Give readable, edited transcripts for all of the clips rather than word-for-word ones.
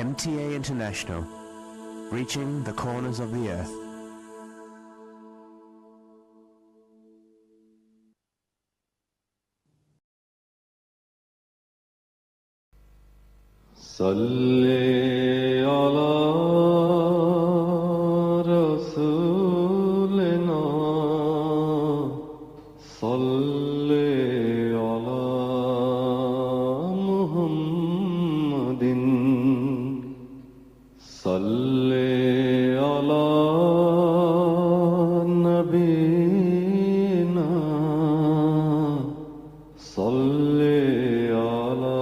MTA International, reaching the corners of the earth. صلی علی رسولنا صلی علی محمد صلی علی نبینا صلی علی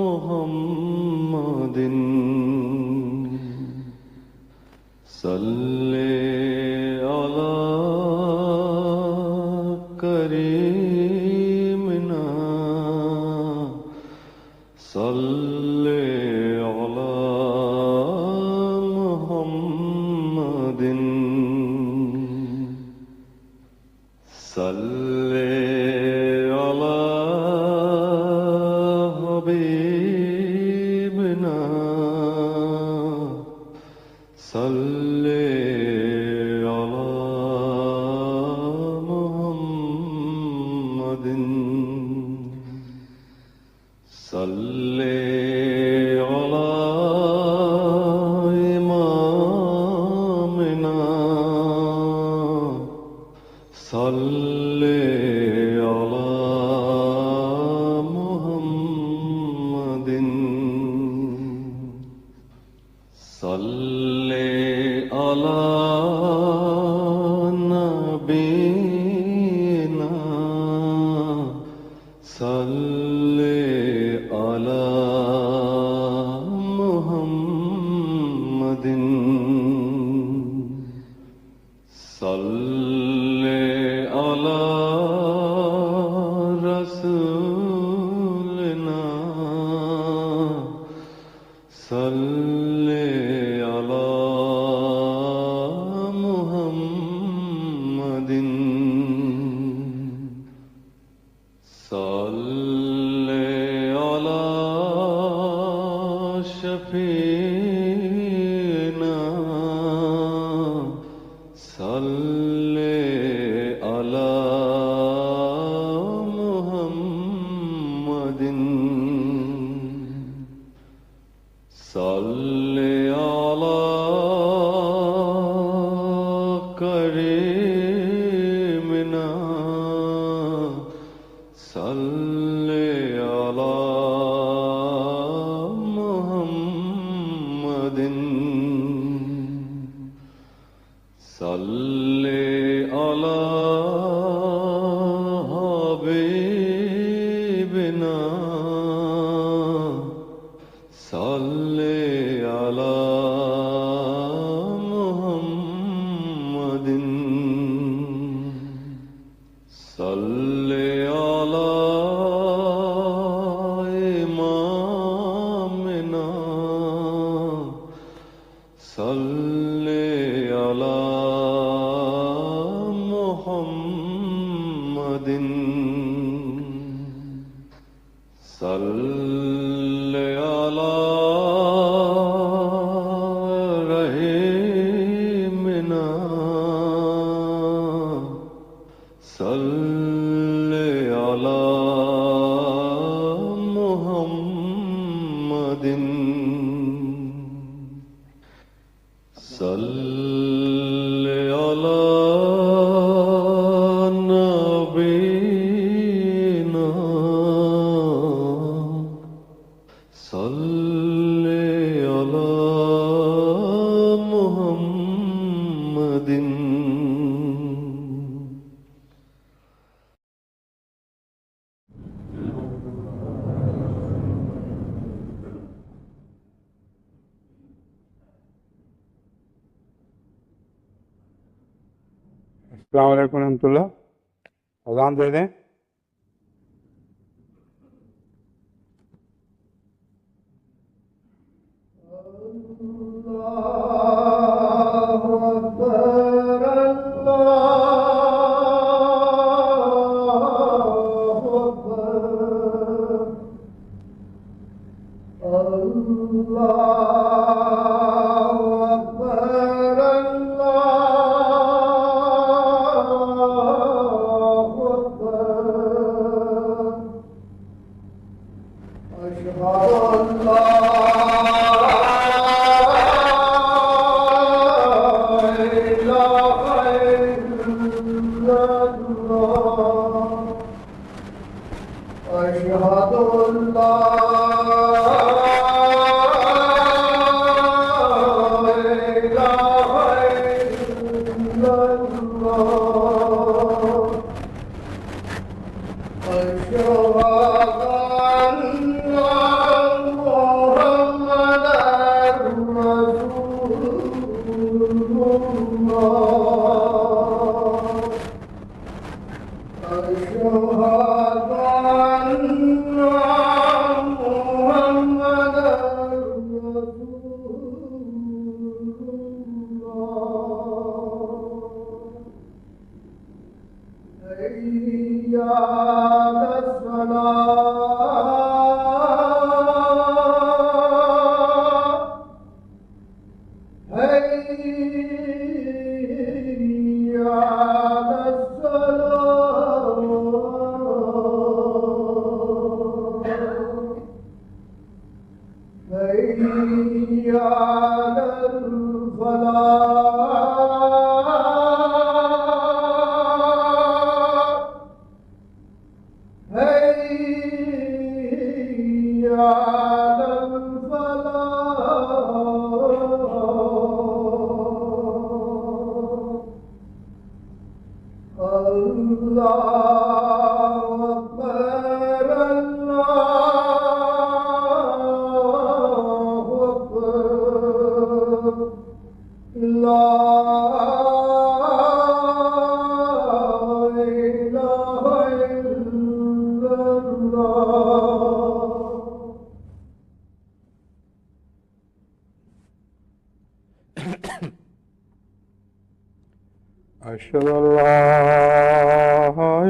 محمد صلی علی کریمنا صلی علی محمد صلی علی حبیبنا صلی علی محمد صلی علی امامنا صلی علی محمد صلی علی نبینا صلی علی محمد صلی علی رسولنا صلی علی محمد صلی علی شفیعنا صلی علی محمد صلی علی کریمنا صلی علی محمد صلی علی حبیبنا صلی علی محمد صلی علی امامنا صلی علی محمد صلی علی رحیمنا صلی علی محمد صلی علی نبینا صلی علی محمد السلام علیکم ورحمۃ اللہ. اذان دے دیں. Allah أشهد أن لا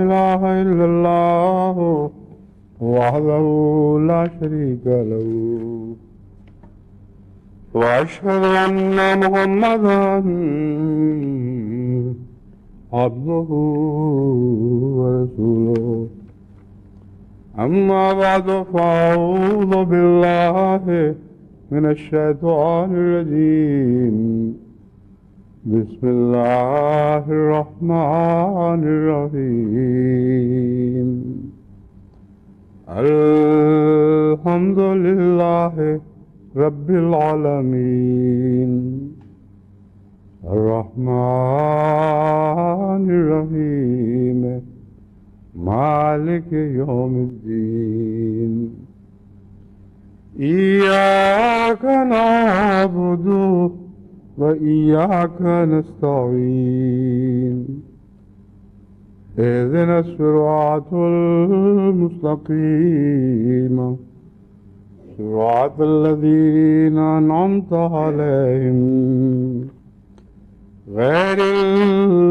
إله إلا الله وحده لا شريك له وأشهد أن محمدا عبده ورسوله أما بعد فأعوذ بالله من الشيطان الرجيم بسم الله الرحمن الرحيم الحمد لله رب العالمين الرحمن الرحيم مالك يوم الدين إياك نعبد وإياك نستعين اهدنا الصراط المستقيم صراط الذين أنعمت عليهم غير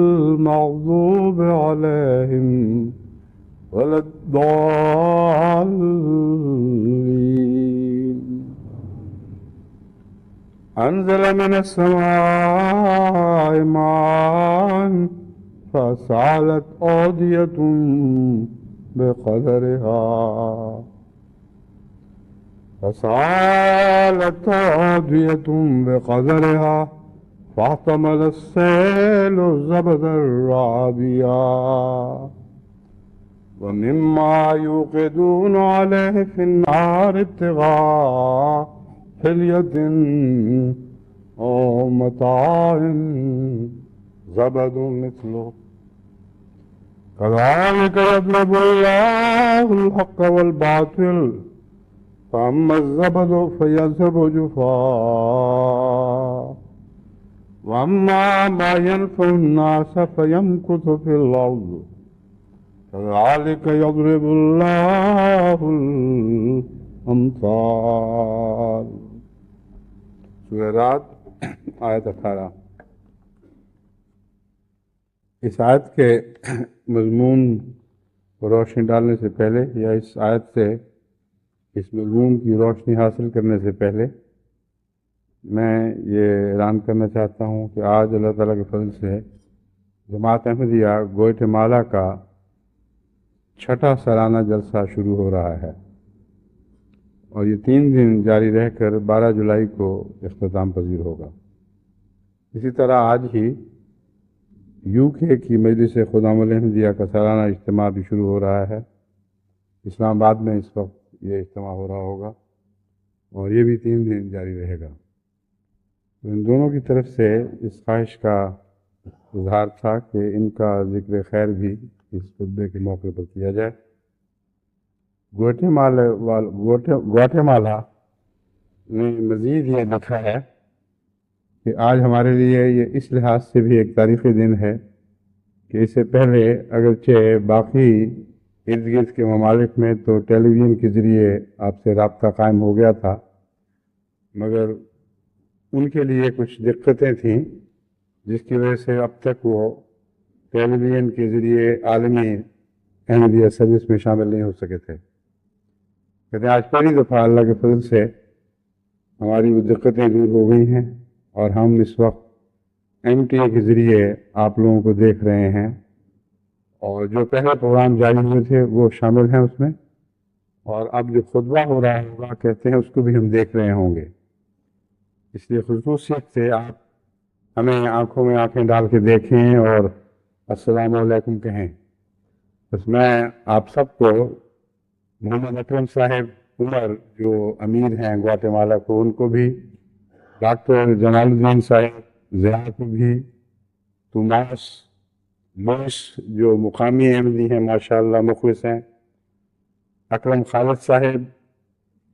المغضوب عليهم ولا الضالين أنزل من السماء ماء فسالت أودية بقدرها فاحتمل السيل زبدا رابيا ومما يوقدون عليه في النار ابتغاء حلية أو متاع زبد مثله كذلك يضرب الله الحق والباطل فأما الزبد فيذهب جفاء وأما ما ينفع الناس فيمكث في الأرض كذلك يضرب الله الأمثال سورہ رات آیت 18 اس آیت کے مضمون کو روشنی ڈالنے سے پہلے یا اس آیت سے اس مضمون کی روشنی حاصل کرنے سے پہلے میں یہ اعلان کرنا چاہتا ہوں کہ آج اللہ تعالیٰ کے فضل سے جماعت احمدیہ گوئٹے مالا کا 6واں سالانہ جلسہ شروع ہو رہا ہے اور یہ 3 دن جاری رہ کر 12 جولائی کو اختتام پذیر ہوگا۔ اسی طرح آج ہی UK کی مجلس خدام الاحمدیہ کا سالانہ اجتماع بھی شروع ہو رہا ہے۔ اسلام آباد میں اس وقت یہ اجتماع ہو رہا ہوگا اور یہ بھی 3 دن جاری رہے گا۔ ان دونوں کی طرف سے اس خواہش کا اظہار تھا کہ ان کا ذکر خیر بھی اس خطبے کے موقع پر کیا جائے۔ گواٹے مالا نے مزید یہ لکھا ہے کہ آج ہمارے لیے یہ اس لحاظ سے بھی ایک تاریخی دن ہے کہ اس سے پہلے اگرچہ باقی ارد گرد کے ممالک میں تو ٹیلی ویژن کے ذریعے آپ سے رابطہ قائم ہو گیا تھا، مگر ان کے لیے کچھ دقتیں تھیں جس کی وجہ سے اب تک وہ ٹیلی ویژن کے ذریعے عالمی احمدیہ سروس میں شامل نہیں ہو سکے تھے۔ کہتے ہیں آج پہلی دفعہ اللہ کے فضل سے ہماری وہ دقتیں دور ہو گئی ہیں اور ہم اس وقت MTA کے ذریعے آپ لوگوں کو دیکھ رہے ہیں، اور جو پہلے پروگرام جاری ہوئے تھے وہ شامل ہیں اس میں، اور اب جو خطبہ ہو رہا ہوگا کہتے ہیں اس کو بھی ہم دیکھ رہے ہوں گے۔ اس لیے خصوصیت سے آپ ہمیں آنکھوں میں آنکھیں ڈال کے دیکھیں اور السلام علیکم کہیں۔ بس میں آپ سب کو محمد اکرم صاحب عمر جو امیر ہیں گواٹے مالا کو، ان کو بھی، ڈاکٹر جلال الدین صاحب ضیاء کو بھی، توماس لوئس جو مقامی احمدی ہیں ماشاءاللہ مخلص ہیں، اکرم خالد صاحب،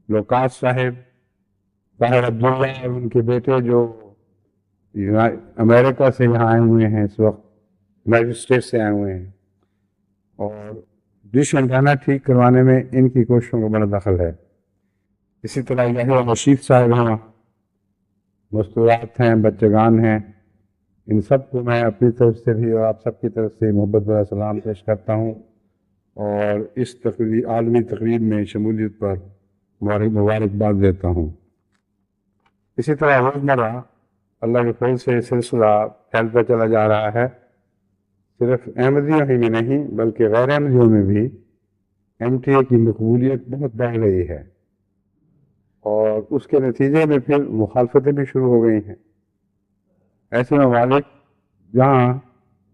لوکاس صاحب، طاہر عبداللہ اور ان کے بیٹے جو امریکہ سے یہاں آئے ہوئے ہیں، اس وقت یونائٹڈ اسٹیٹ سے آئے ہوئے ہیں، اور ڈش اینٹینا ٹھیک کروانے میں ان کی کوششوں کا بڑا دخل ہے۔ اسی طرح یحییٰ رشید صاحب ہیں، مستورات ہیں، بچگان ہیں، ان سب کو میں اپنی طرف سے بھی اور آپ سب کی طرف سے محبت بھرا سلام پیش کرتا ہوں، اور اس عالمی تقریب میں شمولیت پر مبارکباد دیتا ہوں۔ اسی طرح روزمرہ اللہ کے فضل سے سلسلہ پھیلتا چلا جا رہا ہے، صرف احمدیوں ہی میں نہیں بلکہ غیر احمدیوں میں بھی MTA کی مقبولیت بہت بڑھ رہی ہے، اور اس کے نتیجے میں پھر مخالفتیں بھی شروع ہو گئی ہیں۔ ایسے ممالک جہاں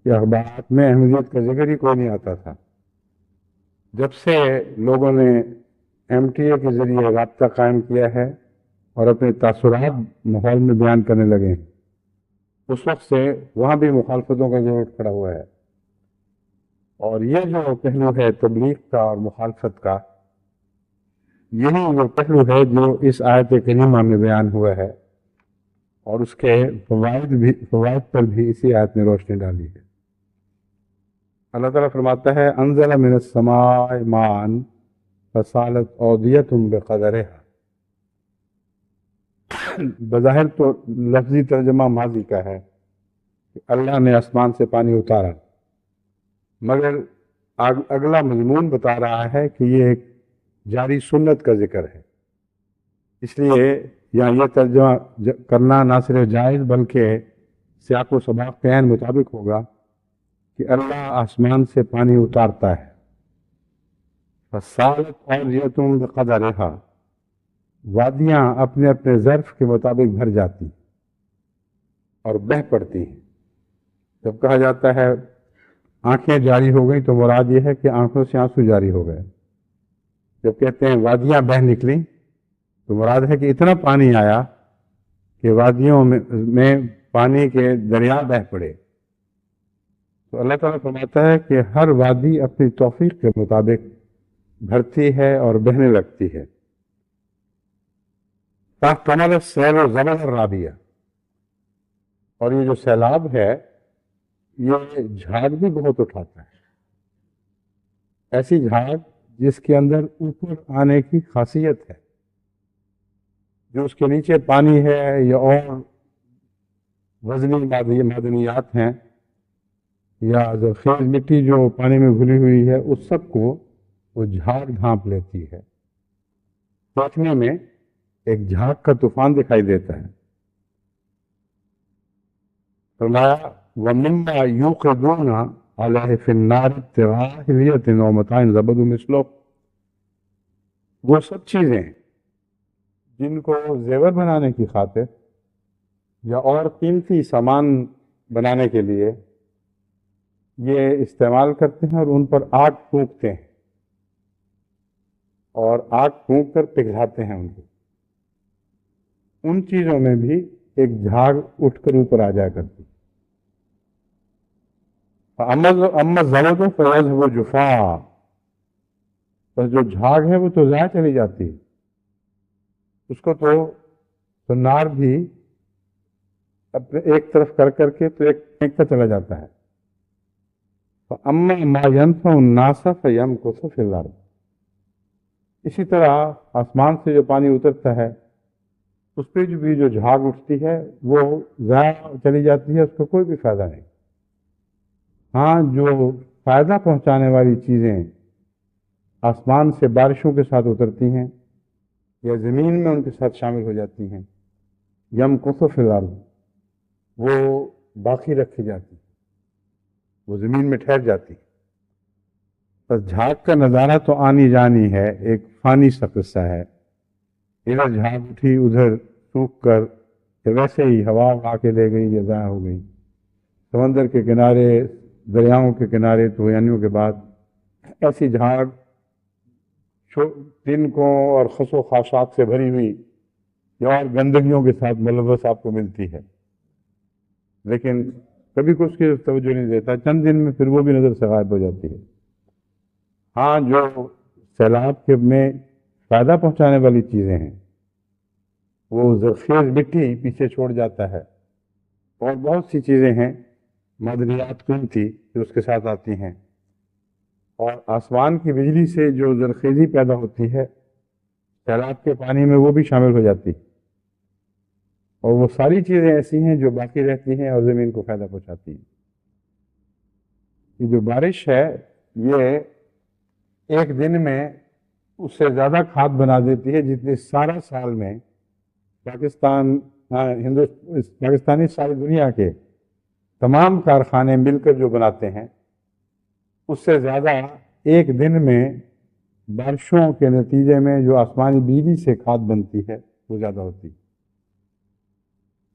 کہ اخبارات میں احمدیت کا ذکر ہی کوئی نہیں آتا تھا، جب سے لوگوں نے MTA کے ذریعے رابطہ قائم کیا ہے اور اپنے تاثرات ماحول میں بیان کرنے لگے ہیں، اس وقت سے وہاں بھی مخالفتوں کا زور کھڑا ہوا ہے۔ اور یہ جو پہلو ہے تبلیغ کا اور مخالفت کا، یہی وہ پہلو ہے جو اس آیت کریمہ میں بیان ہوا ہے، اور اس کے فوائد پر بھی اسی آیت نے روشنی ڈالی ہے۔ اللہ تعالیٰ فرماتا ہے انزل من السماء ماء فسالت اودیۃ بقدرها۔ بظاہر تو لفظی ترجمہ ماضی کا ہے کہ اللہ نے آسمان سے پانی اتارا، مگر اگلا مضمون بتا رہا ہے کہ یہ ایک جاری سنت کا ذکر ہے، اس لیے یہاں یہ ترجمہ کرنا نہ صرف جائز بلکہ سیاق و سباق کے عین مطابق ہوگا کہ اللہ آسمان سے پانی اتارتا ہے۔ فَصَالَتْ أَوْدِيَةٌ بِقَدَرِهَا، وادیاں اپنے اپنے ظرف کے مطابق بھر جاتی اور بہہ پڑتی ہیں۔ جب کہا جاتا ہے آنکھیں جاری ہو گئی تو مراد یہ ہے کہ آنکھوں سے آنسو جاری ہو گئے۔ جب کہتے ہیں وادیاں بہہ نکلیں تو مراد ہے کہ اتنا پانی آیا کہ وادیوں میں پانی کے دریا بہہ پڑے۔ تو اللہ تعالیٰ فرماتا ہے کہ ہر وادی اپنی توفیق کے مطابق بھرتی ہے اور بہنے لگتی ہے۔ فَاحْتَمَلَ السَّيْلُ زَبَدًا رَّابِيًّا، اور یہ جو سیلاب ہے یہ جھاگ بھی بہت اٹھاتا ہے، ایسی جھاگ جس کے اندر اوپر آنے کی خاصیت ہے، جو اس کے نیچے پانی ہے یا اور وزنی معدنیات ہیں یا زرخیز مٹی جو پانی میں گھلی ہوئی ہے، اس سب کو وہ جھاگ ڈھانپ لیتی ہے۔ دیکھنے میں ایک جھاگ کا طوفان دکھائی دیتا ہے۔ فرمایا وَمِمَّا يُوقِدُونَ عَلَيْهِ فِي النَّارِ ابْتِغَاءَ حِلْيَةٍ وَمَتَاعٍ زَبَدٌ مِثْلُهُ، وہ سب چیزیں جن کو زیور بنانے کی خاطر یا اور قیمتی سامان بنانے کے لیے یہ استعمال کرتے ہیں اور ان پر آگ پھونکتے ہیں اور آگ پھونک کر پگھلاتے ہیں ان کو، ان چیزوں میں بھی ایک جھاگ اٹھ کر اوپر آ جایا کرتی۔ اما زبد فیذهب جفاء، بس جو جھاگ ہے وہ تو ضائع چلی جاتی ہے، اس کو تو سنار بھی اپنے ایک طرف کر کر کے تو ایک پھینکتا چلا جاتا ہے۔ فَأَمَّا مَا يَنْفَعُ النَّاسَ فَيَمْكُثُ فِي الْأَرْضِ، اسی طرح آسمان سے جو پانی اترتا ہے اس پہ بھی جو جھاگ اٹھتی ہے وہ ضائع چلی جاتی ہے، اس کو کوئی بھی فائدہ نہیں۔ ہاں، جو فائدہ پہنچانے والی چیزیں آسمان سے بارشوں کے ساتھ اترتی ہیں یا زمین میں ان کے ساتھ شامل ہو جاتی ہیں، یمکث فی الارض، وہ باقی رکھی جاتی، وہ زمین میں ٹھہر جاتی۔ بس جھاگ کا نظارہ تو آنی جانی ہے، ایک فانی سا قصہ ہے، ادھر جھاگ اٹھی ادھر سوکھ کر پھر ویسے ہی ہوا اڑا کے لے گئی یا ضائع ہو گئی۔ سمندر کے کنارے، دریاؤں کے کنارے طوفانیوں کے بعد ایسی جھاگ تنکوں اور خس و خاشاک سے بھری ہوئی یا اور گندگیوں کے ساتھ ملوث آپ کو ملتی ہے، لیکن کبھی کوئی اس کی توجہ نہیں دیتا، چند دن میں پھر وہ بھی نظر سے غائب ہو جاتی ہے۔ ہاں، جو سیلاب کے میں فائدہ پہنچانے والی چیزیں ہیں وہ زرخیز مٹی پیچھے چھوڑ جاتا ہے، اور بہت سی چیزیں ہیں معدنیات قیمتی جو اس کے ساتھ آتی ہیں، اور آسمان کی بجلی سے جو زرخیزی پیدا ہوتی ہے سیلاب کے پانی میں وہ بھی شامل ہو جاتی ہے، اور وہ ساری چیزیں ایسی ہیں جو باقی رہتی ہیں اور زمین کو فائدہ پہنچاتی ہیں۔ یہ جو بارش ہے یہ ایک دن میں اس سے زیادہ کھاد بنا دیتی ہے جتنی سارا سال میں پاکستانی ساری دنیا کے تمام کارخانے مل کر جو بناتے ہیں اس سے زیادہ ایک دن میں بارشوں کے نتیجے میں جو آسمانی بجلی سے کھاد بنتی ہے وہ زیادہ ہوتی ہے۔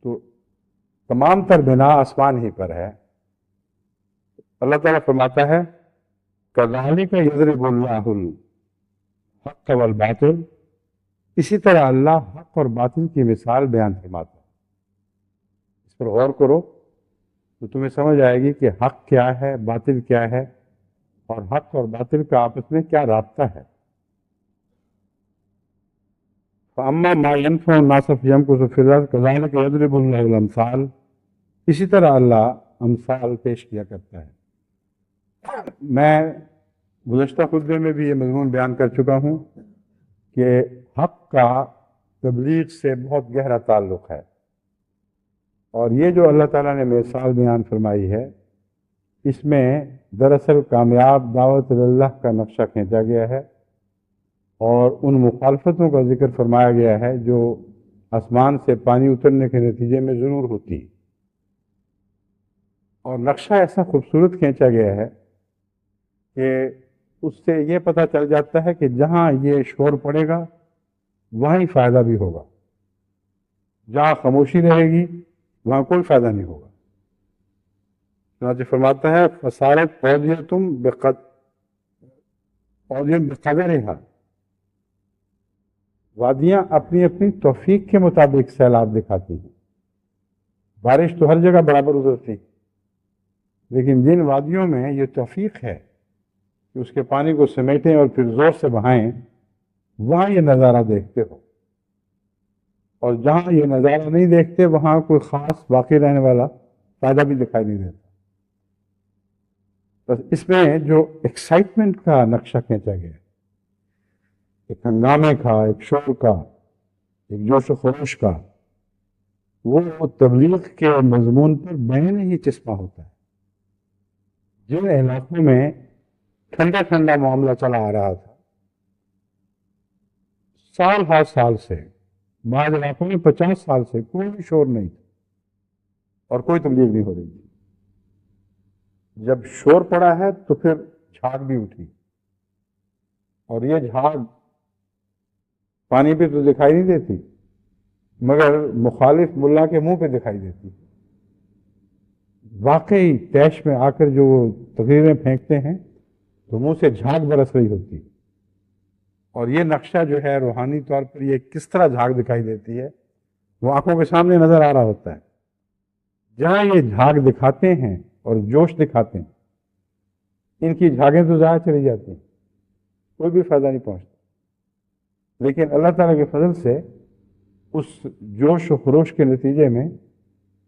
تو تمام تر بنا آسمان ہی پر ہے۔ اللہ تعالیٰ فرماتا ہے کذالک یضرب اللہ الحق والباطل، اسی طرح اللہ حق اور باطل کی مثال بیان فرماتا ہے۔ اس پر غور کرو تو تمہیں سمجھ آئے گی کہ حق کیا ہے، باطل کیا ہے، اور حق اور باطل کا آپس میں کیا رابطہ ہے۔ فَأَمَّا مَا يَنْفَعُ النَّاسَ فَيَمْكُثُ فِي الْأَرْضِ كَذَلِكَ يَضْرِبُ اللَّهُ الْأَمْثَالَ، اسی طرح اللہ امثال پیش کیا کرتا ہے۔ میں گزشتہ خطبے میں بھی یہ مضمون بیان کر چکا ہوں کہ حق کا تبلیغ سے بہت گہرا تعلق ہے، اور یہ جو اللہ تعالیٰ نے مثال بیان فرمائی ہے اس میں دراصل کامیاب دعوت اللہ کا نقشہ کھینچا گیا ہے، اور ان مخالفتوں کا ذکر فرمایا گیا ہے جو آسمان سے پانی اترنے کے نتیجے میں ضرور ہوتی ہے، اور نقشہ ایسا خوبصورت کھینچا گیا ہے کہ اس سے یہ پتہ چل جاتا ہے کہ جہاں یہ شور پڑے گا وہاں ہی فائدہ بھی ہوگا، جہاں خاموشی رہے گی وہاں کوئی فائدہ نہیں ہوگا۔ چنانچہ فرماتا ہے فصارت اودیتم بقدرہا، وادیاں اپنی اپنی توفیق کے مطابق سیلاب دکھاتی ہیں۔ بارش تو ہر جگہ برابر اترتی، لیکن جن وادیوں میں یہ توفیق ہے کہ اس کے پانی کو سمیٹیں اور پھر زور سے بہائیں، وہاں یہ نظارہ دیکھتے ہو، اور جہاں یہ نظارہ نہیں دیکھتے وہاں کوئی خاص باقی رہنے والا فائدہ بھی دکھائی نہیں دیتا۔ بس اس میں جو ایکسائٹمنٹ کا نقشہ کھینچا گیا ہے، ایک ہنگامے کا، ایک شور کا، ایک جوش و خروش کا، وہ تبلیغ کے مضمون پر بین ہی چسپاں ہوتا ہے۔ جن علاقوں میں ٹھنڈا ٹھنڈا معاملہ چلا آ رہا تھا سال ہر سال سے، بعض علاقوں میں 50 سال سے کوئی بھی شور نہیں تھا اور کوئی تبلیغ نہیں ہو رہی تھی، جب شور پڑا ہے تو پھر جھاگ بھی اٹھی، اور یہ جھاگ پانی پہ تو دکھائی نہیں دیتی مگر مخالف ملا کے منہ پہ دکھائی دیتی۔ واقعی طیش میں آ کر جو وہ تقریریں پھینکتے ہیں تو منہ سے جھاگ برس رہی ہوتی، اور یہ نقشہ جو ہے روحانی طور پر یہ کس طرح جھاگ دکھائی دیتی ہے وہ آنکھوں کے سامنے نظر آ رہا ہوتا ہے۔ جہاں یہ جھاگ دکھاتے ہیں اور جوش دکھاتے ہیں ان کی جھاگیں تو ضائع چلی جاتی ہیں، کوئی بھی فائدہ نہیں پہنچتا، لیکن اللہ تعالیٰ کے فضل سے اس جوش و خروش کے نتیجے میں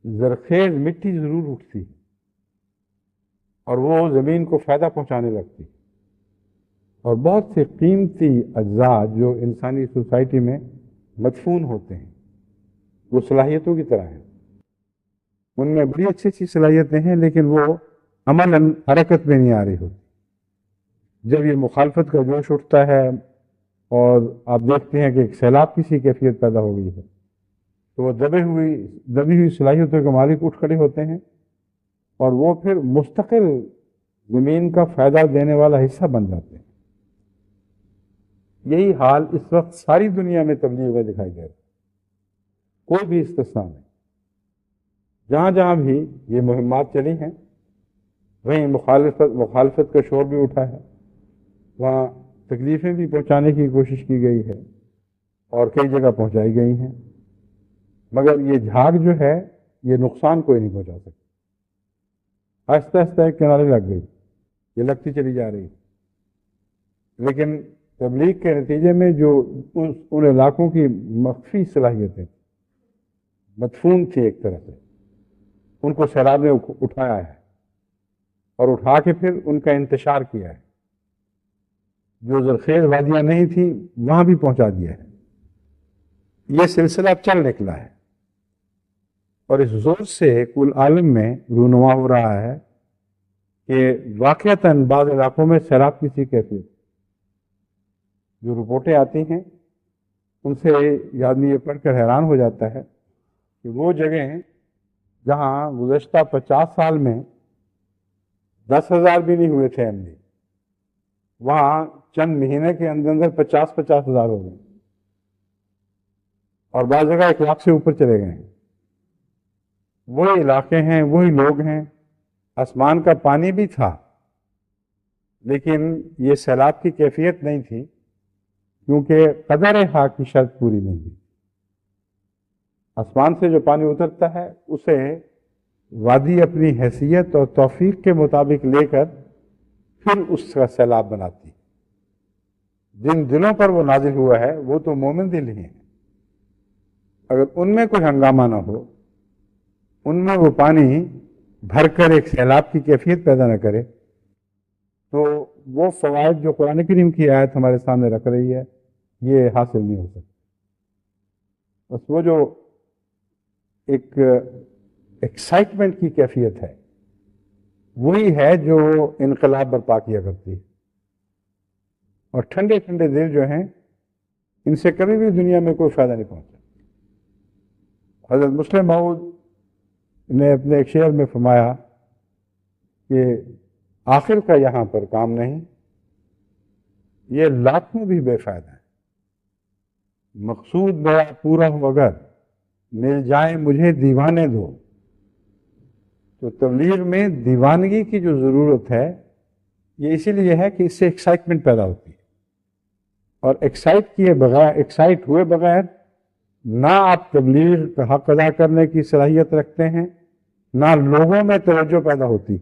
زرخیز مٹی ضرور اٹھتی ہے اور وہ زمین کو فائدہ پہنچانے لگتی ہے، اور بہت سے قیمتی اجزاء جو انسانی سوسائٹی میں مدفون ہوتے ہیں وہ صلاحیتوں کی طرح ہیں، ان میں بڑی اچھی اچھی صلاحیتیں ہیں لیکن وہ عملاً حرکت میں نہیں آ رہی ہوتی۔ جب یہ مخالفت کا جوش اٹھتا ہے اور آپ دیکھتے ہیں کہ ایک سیلاب کی سی کیفیت پیدا ہو گئی ہے تو وہ دبی ہوئی صلاحیتوں کے مالک اٹھ کھڑے ہوتے ہیں اور وہ پھر مستقل زمین کا فائدہ دینے والا حصہ بن جاتے ہیں۔ یہی حال اس وقت ساری دنیا میں تبلیغ میں دکھائی دے رہا ہے، کوئی بھی استثناء نہیں۔ جہاں جہاں بھی یہ مہمات چلی ہیں وہیں مخالفت کا شور بھی اٹھا ہے، وہاں تکلیفیں بھی پہنچانے کی کوشش کی گئی ہے اور کئی جگہ پہنچائی گئی ہیں، مگر یہ جھاگ جو ہے یہ نقصان کوئی نہیں پہنچا سکتی۔ آہستہ آہستہ ایک کنارے لگ گئی، یہ لگتی چلی جا رہی، لیکن تبلیغ کے نتیجے میں جو ان علاقوں کی مخفی صلاحیتیں مدفون تھی ایک طرح سے، ان کو سیلاب نے اٹھایا ہے اور اٹھا کے پھر ان کا انتشار کیا ہے، جو زرخیز وادیاں نہیں تھیں وہاں بھی پہنچا دیا ہے۔ یہ سلسلہ چل نکلا ہے اور اس زور سے کل عالم میں رونما ہو رہا ہے کہ واقعتاً بعض علاقوں میں سیلاب کی سی کیفیت، جو رپورٹیں آتی ہیں ان سے آدمی یہ پڑھ کر حیران ہو جاتا ہے کہ وہ جگہیں جہاں گزشتہ 50 سال میں 10,000 بھی نہیں ہوئے تھے ایم ڈی، وہاں چند مہینے کے اندر اندر 50,000 ہو گئے، اور بعض جگہ 1 لاکھ سے اوپر چلے گئے ہیں۔ وہی علاقے ہیں، وہی لوگ ہیں، آسمان کا پانی بھی تھا لیکن یہ سیلاب کی کیفیت نہیں تھی کیونکہ قدر حق کی شرط پوری نہیں ہوئی۔ آسمان سے جو پانی اترتا ہے اسے وادی اپنی حیثیت اور توفیق کے مطابق لے کر پھر اس کا سیلاب بناتی ہے۔ جن دلوں پر وہ نازل ہوا ہے وہ تو مومن دل ہی ہیں، اگر ان میں کوئی ہنگامہ نہ ہو، ان میں وہ پانی بھر کر ایک سیلاب کی کیفیت پیدا نہ کرے تو وہ فوائد جو قرآن کریم کی آیت ہمارے سامنے رکھ رہی ہے یہ حاصل نہیں ہو سکتا۔ بس وہ جو ایک ایکسائٹمنٹ کی کیفیت ہے وہی ہے جو انقلاب برپا کیا کرتی ہے، اور ٹھنڈے ٹھنڈے دل جو ہیں ان سے کبھی بھی دنیا میں کوئی فائدہ نہیں پہنچا۔ حضرت مسلم موعود نے اپنے ایک شعر میں فرمایا کہ آخر کا یہاں پر کام نہیں، یہ لاکھوں بھی بے فائدہ ہے، مقصود میرا پورا ہو اگر مل جائیں مجھے دیوانے دو۔ تو تبلیغ میں دیوانگی کی جو ضرورت ہے یہ اسی لیے ہے کہ اس سے ایکسائٹمنٹ پیدا ہوتی ہے، اور ایکسائٹ ہوئے بغیر نہ آپ تبلیغ کا حق ادا کرنے کی صلاحیت رکھتے ہیں، نہ لوگوں میں توجہ پیدا ہوتی،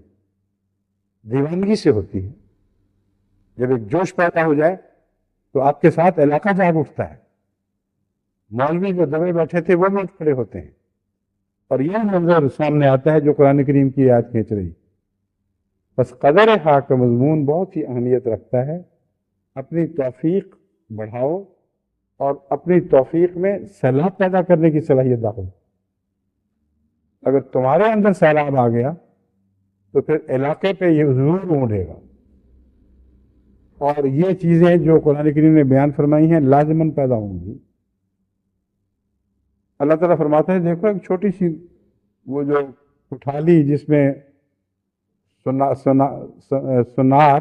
دیوانگی سے ہوتی ہے۔ جب ایک جوش پیدا ہو جائے تو آپ کے ساتھ علاقہ جاگ اٹھتا ہے، مولوی جو دبے بیٹھے تھے وہ بھی اٹھ کھڑے ہوتے ہیں، اور یہ منظر سامنے آتا ہے جو قرآن کریم کی آیت کھینچ رہی۔ بس قدر حق کا مضمون بہت ہی اہمیت رکھتا ہے، اپنی توفیق بڑھاؤ اور اپنی توفیق میں سیلاب پیدا کرنے کی صلاحیت داخل۔ اگر تمہارے اندر سیلاب آ گیا تو پھر علاقے پہ یہ ضرور اونڈے گا، اور یہ چیزیں جو قرآن کریم نے بیان فرمائی ہیں لازماً پیدا ہوں گی۔ اللہ تعالیٰ فرماتا ہے دیکھو ایک چھوٹی سی وہ جو اٹھالی جس میں سونار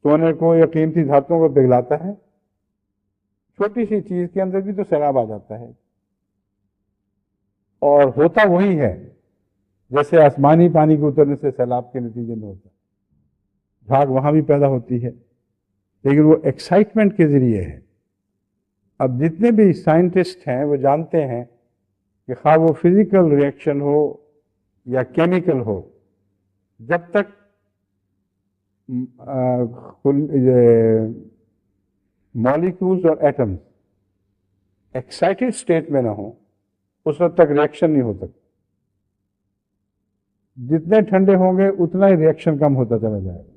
سونے کو یا قیمتی دھاتوں کو پگھلاتا ہے، چھوٹی سی چیز کے اندر بھی تو سیلاب آ جاتا ہے، اور ہوتا وہی ہے جیسے آسمانی پانی کے اترنے سے سیلاب کے نتیجے میں ہوتا ہے، جھاگ وہاں بھی پیدا ہوتی ہے، لیکن وہ ایکسائٹمنٹ کے ذریعے ہے۔ اب جتنے بھی سائنٹسٹ ہیں وہ جانتے ہیں کہ خواہ وہ فزیکل ریئیکشن ہو یا کیمیکل ہو، جب تک مالیکولز اور ایٹمز ایکسائٹیڈ اسٹیٹ میں نہ ہوں اس وقت تک ریئیکشن نہیں ہو سکتا. جتنے ٹھنڈے ہوں گے اتنا ہی ریئیکشن کم ہوتا چلا جائے گا،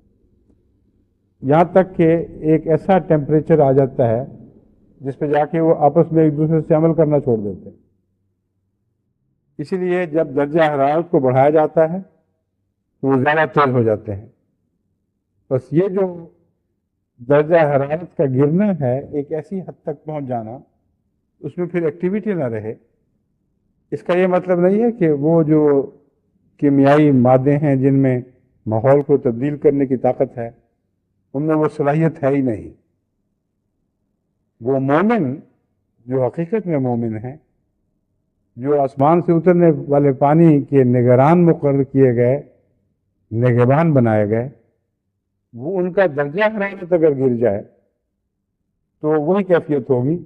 یہاں تک کہ ایک ایسا ٹیمپریچر آ جاتا ہے جس پہ جا کے وہ آپس میں ایک دوسرے سے عمل کرنا چھوڑ دیتے ہیں. اسی لیے جب درجہ حرارت کو بڑھایا جاتا ہے تو وہ زیادہ تیز ہو جاتے ہیں. بس یہ جو درجہ حرارت کا گرنا ہے ایک ایسی حد تک پہنچ جانا، اس میں پھر ایکٹیویٹی نہ رہے. اس کا یہ مطلب نہیں ہے کہ وہ جو کیمیائی مادے ہیں جن میں ماحول کو تبدیل کرنے کی طاقت ہے ان میں وہ صلاحیت ہے ہی نہیں. وہ مومن جو حقیقت میں مومن ہیں، جو آسمان سے اترنے والے پانی کے نگران مقرر کیے گئے، نگہبان بنائے گئے، وہ ان کا درجہ حرارت اگر گر جائے تو وہی کیفیت ہوگی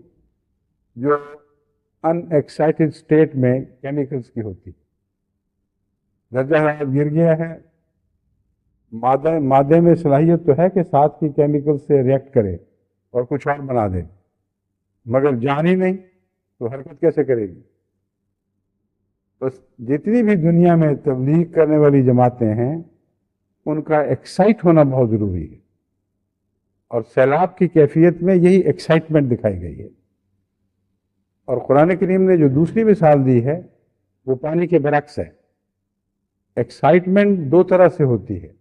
جو ان ایکسائٹڈ اسٹیٹ میں کیمیکلز کی ہوتی. درجہ حرارت گر گیا ہے، مادے میں صلاحیت تو ہے کہ ساتھ کی کیمیکل سے ریئیکٹ کرے اور کچھ اور بنا دے، مگر جان ہی نہیں تو حرکت کیسے کرے گی؟ بس جتنی بھی دنیا میں تبلیغ کرنے والی جماعتیں ہیں ان کا ایکسائٹ ہونا بہت ضروری ہے، اور سیلاب کی کیفیت میں یہی ایکسائٹمنٹ دکھائی گئی ہے. اور قرآن کریم نے جو دوسری مثال دی ہے وہ پانی کے برعکس ہے. ایکسائٹمنٹ دو طرح سے ہوتی ہے،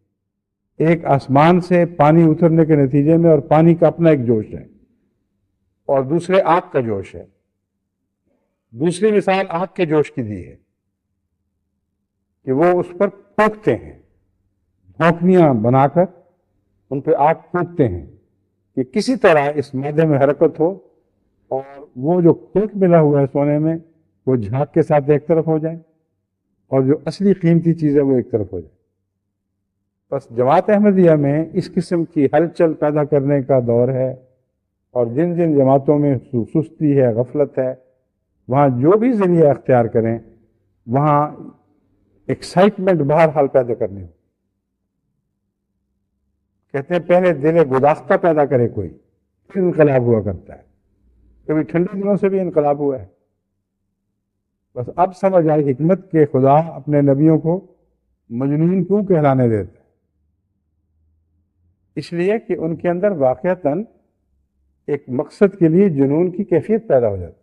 ایک آسمان سے پانی اترنے کے نتیجے میں اور پانی کا اپنا ایک جوش ہے، اور دوسرے آگ کا جوش ہے. دوسری مثال آگ کے جوش کی دی ہے کہ وہ اس پر پھونکتے ہیں، جھونکیاں بنا کر ان پہ آگ پھونکتے ہیں کہ کسی طرح اس مادے میں حرکت ہو اور وہ جو کھوٹ ملا ہوا ہے سونے میں وہ جھاگ کے ساتھ ایک طرف ہو جائے اور جو اصلی قیمتی چیز ہے وہ ایک طرف ہو جائے. بس جماعت احمدیہ میں اس قسم کی ہلچل پیدا کرنے کا دور ہے، اور جن جن جماعتوں میں سستی ہے، غفلت ہے، وہاں جو بھی ذریعہ اختیار کریں وہاں ایکسائٹمنٹ بہرحال پیدا کرنی ہو. کہتے ہیں پہلے دل گداختہ پیدا کرے کوئی، پھر انقلاب ہوا کرتا ہے. کبھی ٹھنڈے دنوں سے بھی انقلاب ہوا ہے. بس اب سمجھ آئی حکمت کہ خدا اپنے نبیوں کو مجنون کیوں کہلانے دیتا ہے. اس لیے کہ ان کے اندر واقعتاً ایک مقصد کے لیے جنون کی کیفیت پیدا ہو جاتی.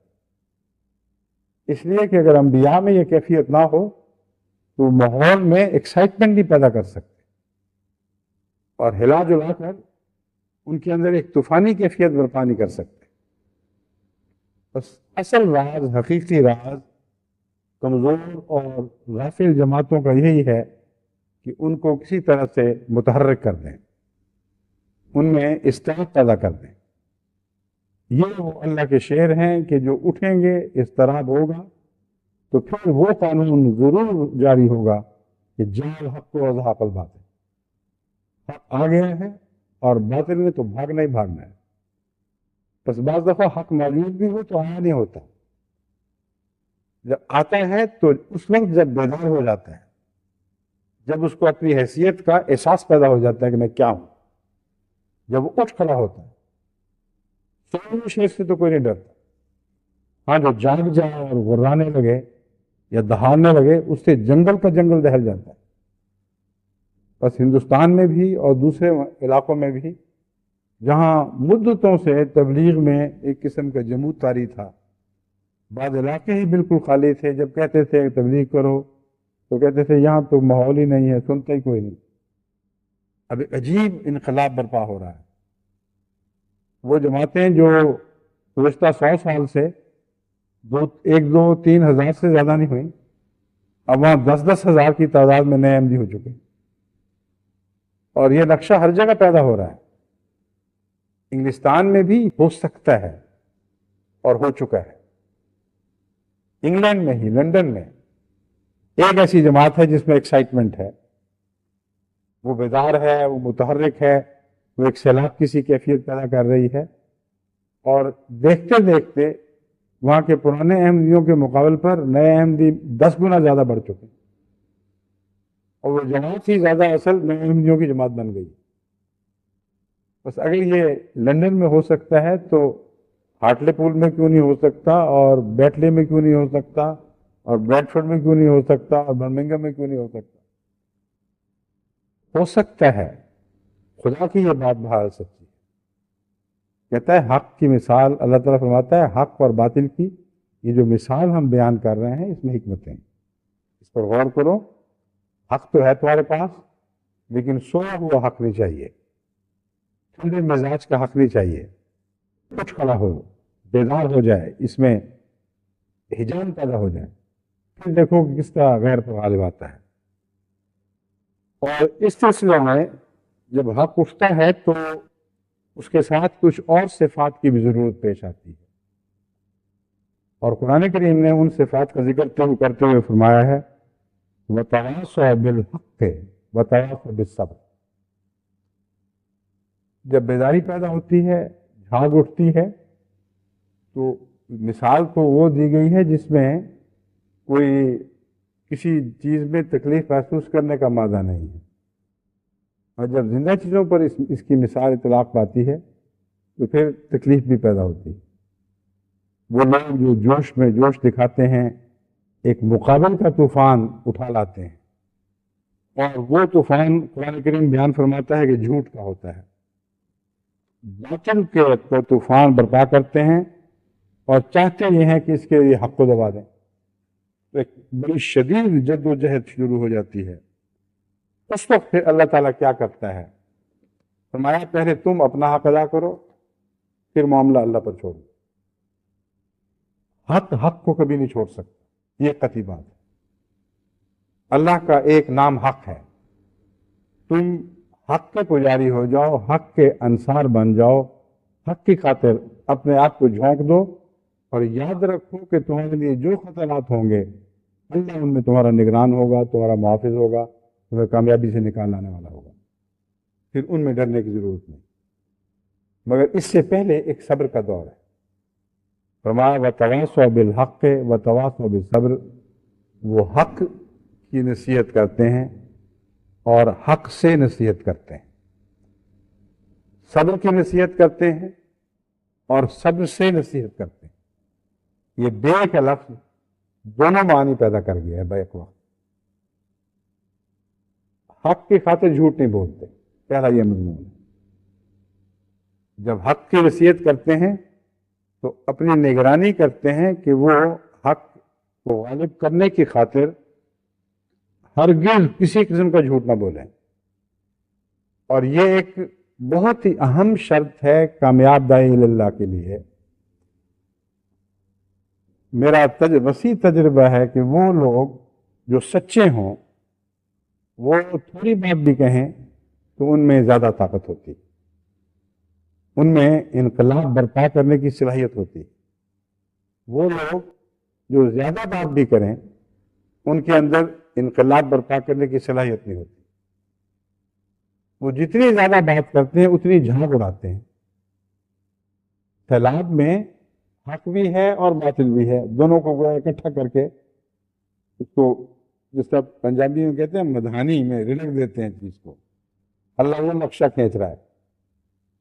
اس لیے کہ اگر انبیاء میں یہ کیفیت نہ ہو تو ماحول میں ایکسائٹمنٹ نہیں پیدا کر سکتے اور ہلا جلا کر ان کے اندر ایک طوفانی کیفیت برپا نہیں کر سکتے. بس اصل راز، حقیقی راز کمزور اور غافل جماعتوں کا یہی ہے کہ ان کو کسی طرح سے متحرک کر دیں، ان میں اضطراب پیدا کر دیں. یہ وہ اللہ کے شعر ہیں کہ جو اٹھیں گے اضطراب ہوگا تو پھر وہ قانون ضرور جاری ہوگا کہ جال حق و ازحاق الباطل. حق آ گیا ہے اور باطل نے تو بھاگنا ہی بھاگنا ہے. بس بعض دفعہ حق موجود بھی ہو تو آیا نہیں ہوتا. جب آتا ہے تو اس وقت جب بیدار ہو جاتا ہے، جب اس کو اپنی حیثیت کا احساس پیدا ہو جاتا ہے کہ میں کیا ہوں، جب وہ اٹھ کھڑا ہوتا ہے. سونے شیر سے تو کوئی نہیں ڈرتا. ہاں جو جاگ جائے اور غرانے لگے یا دہاڑنے لگے اس سے جنگل کا جنگل دہل جاتا ہے. بس ہندوستان میں بھی اور دوسرے علاقوں میں بھی جہاں مدتوں سے تبلیغ میں ایک قسم کا جمود طاری تھا، بعض علاقے ہی بالکل خالی تھے. جب کہتے تھے تبلیغ کرو تو کہتے تھے یہاں تو ماحول ہی نہیں ہے، سنتا ہی کوئی نہیں. اب ایک عجیب انقلاب برپا ہو رہا ہے. وہ جماعتیں جو گزشتہ 100 سال سے 1-2-3 ہزار سے زیادہ نہیں ہوئیں، اب وہاں 10-10 ہزار کی تعداد میں نئے احمدی ہو چکے. اور یہ نقشہ ہر جگہ پیدا ہو رہا ہے. انگلستان میں بھی ہو سکتا ہے اور ہو چکا ہے. انگلینڈ میں ہی، لندن میں ایک ایسی جماعت ہے جس میں ایکسائٹمنٹ ہے، وہ بیدار ہے، وہ متحرک ہے، وہ ایک سیلاب کسی کیفیت پیدا کر رہی ہے. اور دیکھتے دیکھتے وہاں کے پرانے احمدیوں کے مقابل پر نئے احمدی 10 گنا زیادہ بڑھ چکے، اور وہ جماعت ہی زیادہ اصل نئے احمدیوں کی جماعت بن گئی. بس اگر یہ لندن میں ہو سکتا ہے تو ہارٹلے پول میں کیوں نہیں ہو سکتا، اور بیٹلے میں کیوں نہیں ہو سکتا، اور بریڈفورڈ میں کیوں نہیں ہو سکتا، اور برمنگھم میں کیوں نہیں ہو سکتا؟ ہو سکتا ہے، خدا کی یہ بات بہر سچی ہے۔ کہتا ہے حق کی مثال، اللہ تعالیٰ فرماتا ہے حق اور باطل کی یہ جو مثال ہم بیان کر رہے ہیں اس میں حکمتیں ہیں، اس پر غور کرو۔ حق تو ہے تمہارے پاس، لیکن سویا ہوا حق نہیں چاہیے، ٹھنڈے مزاج کا حق نہیں چاہیے، اٹھ کھڑا ہو، بیدار ہو جائے، اس میں ہجان پیدا ہو جائے، پھر دیکھو کہ کس طرح غیر پر غالب آتا ہے۔ اور اس سلسلے میں جب حق اٹھتا ہے تو اس کے ساتھ کچھ اور صفات کی بھی ضرورت پیش آتی ہے، اور قرآن کریم نے ان صفات کا ذکر کرتے ہوئے فرمایا ہے وَتَوَاصَوْا بِالْحَقِّ وَتَوَاصَوْا بِالصَّبْرِ۔ جب بیداری پیدا ہوتی ہے، جھاگ اٹھتی ہے، تو مثال تو وہ دی گئی ہے جس میں کوئی کسی چیز میں تکلیف محسوس کرنے کا مادہ نہیں ہے، اور جب زندہ چیزوں پر اس کی مثال اطلاق پاتی ہے تو پھر تکلیف بھی پیدا ہوتی ہے۔ وہ لوگ جو جوش میں جوش دکھاتے ہیں، ایک مقابل کا طوفان اٹھا لاتے ہیں، اور وہ طوفان قرآن کریم بیان فرماتا ہے کہ جھوٹ کا ہوتا ہے، باطل کے تو طوفان برپا کرتے ہیں اور چاہتے یہ ہیں کہ اس کے لیے حق کو دبا دیں، تو ایک بڑی شدید جد و جہد شروع ہو جاتی ہے۔ اس وقت پھر اللہ تعالیٰ کیا کرتا ہے؟ فرمایا پہلے تم اپنا حق ادا کرو، پھر معاملہ اللہ پر چھوڑو۔ حق کو کبھی نہیں چھوڑ سکتا، یہ قطعی بات ہے۔ اللہ کا ایک نام حق ہے، تم حق کے پجاری ہو جاؤ، حق کے انصار بن جاؤ، حق کی خاطر اپنے آپ کو جھونک دو، اور یاد رکھو کہ تمہارے لیے جو خطرات ہوں گے اللہ ان میں تمہارا نگران ہوگا، تمہارا محافظ ہوگا، تمہیں کامیابی سے نکال لانے والا ہوگا، پھر ان میں ڈرنے کی ضرورت نہیں۔ مگر اس سے پہلے ایک صبر کا دور ہے۔ فرمایا وَتَوَاصَوْا بِالْحَقِّ وَتَوَاصَوْا بِالصَّبْرِ، وہ حق کی نصیحت کرتے ہیں اور حق سے نصیحت کرتے ہیں، صبر کی نصیحت کرتے ہیں اور صبر سے نصیحت کرتے ہیں۔ یہ بے کا لفظ دونوں معنی پیدا کر گیا ہے بیک وقت۔ حق کی خاطر جھوٹ نہیں بولتے، پہلا یہ مضمون ہے۔ جب حق کی نصیحت کرتے ہیں تو اپنی نگرانی کرتے ہیں کہ وہ حق کو غالب کرنے کی خاطر ہرگز کسی قسم کا جھوٹ نہ بولیں، اور یہ ایک بہت ہی اہم شرط ہے کامیاب داعی اللہ کے لیے۔ میرا وسیع تجربہ ہے کہ وہ لوگ جو سچے ہوں وہ تھوڑی بات بھی کہیں تو ان میں زیادہ طاقت ہوتی، ان میں انقلاب برپا کرنے کی صلاحیت ہوتی۔ وہ لوگ جو زیادہ بات بھی کریں ان کے اندر انقلاب برپا کرنے کی صلاحیت نہیں ہوتی۔ وہ جتنی زیادہ بات کرتے ہیں اتنی جھانک اڑاتے ہیں۔ سیلاب میں حق بھی ہے اور باطل بھی ہے، دونوں کو گویا اکٹھا کر کے اس کو جس طرح پنجابی میں کہتے ہیں مدھانی میں رلک دیتے ہیں چیز کو۔ اللہ وہ نقشہ کھینچ رہا ہے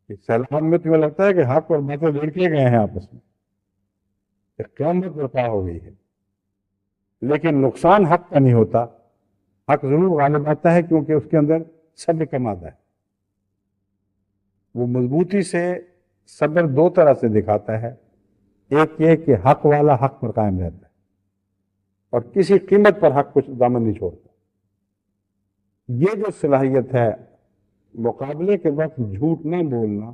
کہ سیلاب میں تمہیں لگتا ہے کہ حق اور باطل لڑکے گئے ہیں آپس میں، ایک قیامت برپا ہو گئی ہے، لیکن نقصان حق کا نہیں ہوتا، حق ضرور غالب آتا ہے کیونکہ اس کے اندر صبر کا مادہ ہے۔ وہ مضبوطی سے صبر دو طرح سے دکھاتا ہے، ایک یہ کہ حق والا حق پر قائم رہتا ہے اور کسی قیمت پر حق کچھ دامن نہیں چھوڑتا۔ یہ جو صلاحیت ہے مقابلے کے وقت جھوٹ نہ بولنا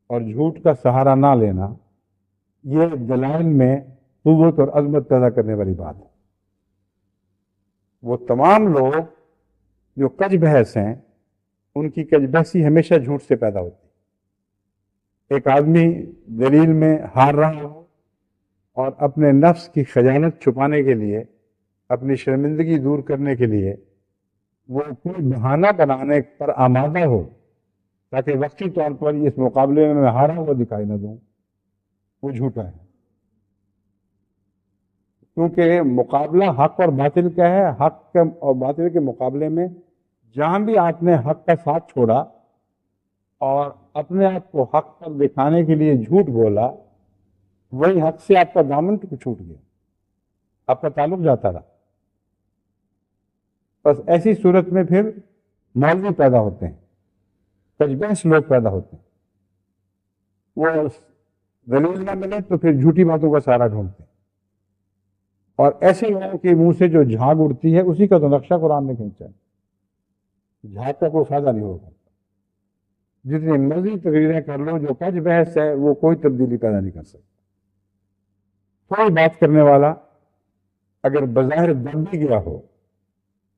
اور جھوٹ کا سہارا نہ لینا، یہ دلائل میں قوت اور عظمت پیدا کرنے والی بات ہے۔ وہ تمام لوگ جو کج بحث ہیں ان کی کج بحثی ہمیشہ جھوٹ سے پیدا ہوتی ہے۔ ایک آدمی دلیل میں ہار رہا ہو اور اپنے نفس کی خجالت چھپانے کے لیے، اپنی شرمندگی دور کرنے کے لیے وہ کوئی بہانہ بنانے پر آمادہ ہو تاکہ وقتی طور پر اس مقابلے میں ہارا ہوا دکھائی نہ دوں، وہ جھوٹا ہے۔ کیونکہ مقابلہ حق اور باطل کا ہے، حق اور باطل کے مقابلے میں جہاں بھی آپ نے حق کا ساتھ چھوڑا اور اپنے آپ کو حق پر دکھانے کے لیے جھوٹ بولا، وہی حق سے آپ کا دامن چھوٹ گیا، آپ کا تعلق جاتا رہا۔ بس ایسی صورت میں پھر مولوی پیدا ہوتے ہیں، تجبیس لوگ پیدا ہوتے ہیں، وہ دلیل نہ ملے تو پھر جھوٹی باتوں کا سہارا ڈھونڈتے ہیں، اور ایسے لوگوں کے منہ سے جو جھاگ اڑتی ہے اسی کا تو نقشہ قرآن نے کھینچا ہے۔ جھاگ کا کوئی فائدہ نہیں ہوگا، جتنی مرضی تقریریں کر لو، جو کج بحث ہے وہ کوئی تبدیلی پیدا نہیں کر سکتا۔ کوئی بات کرنے والا اگر بظاہر دب بھی گیا ہو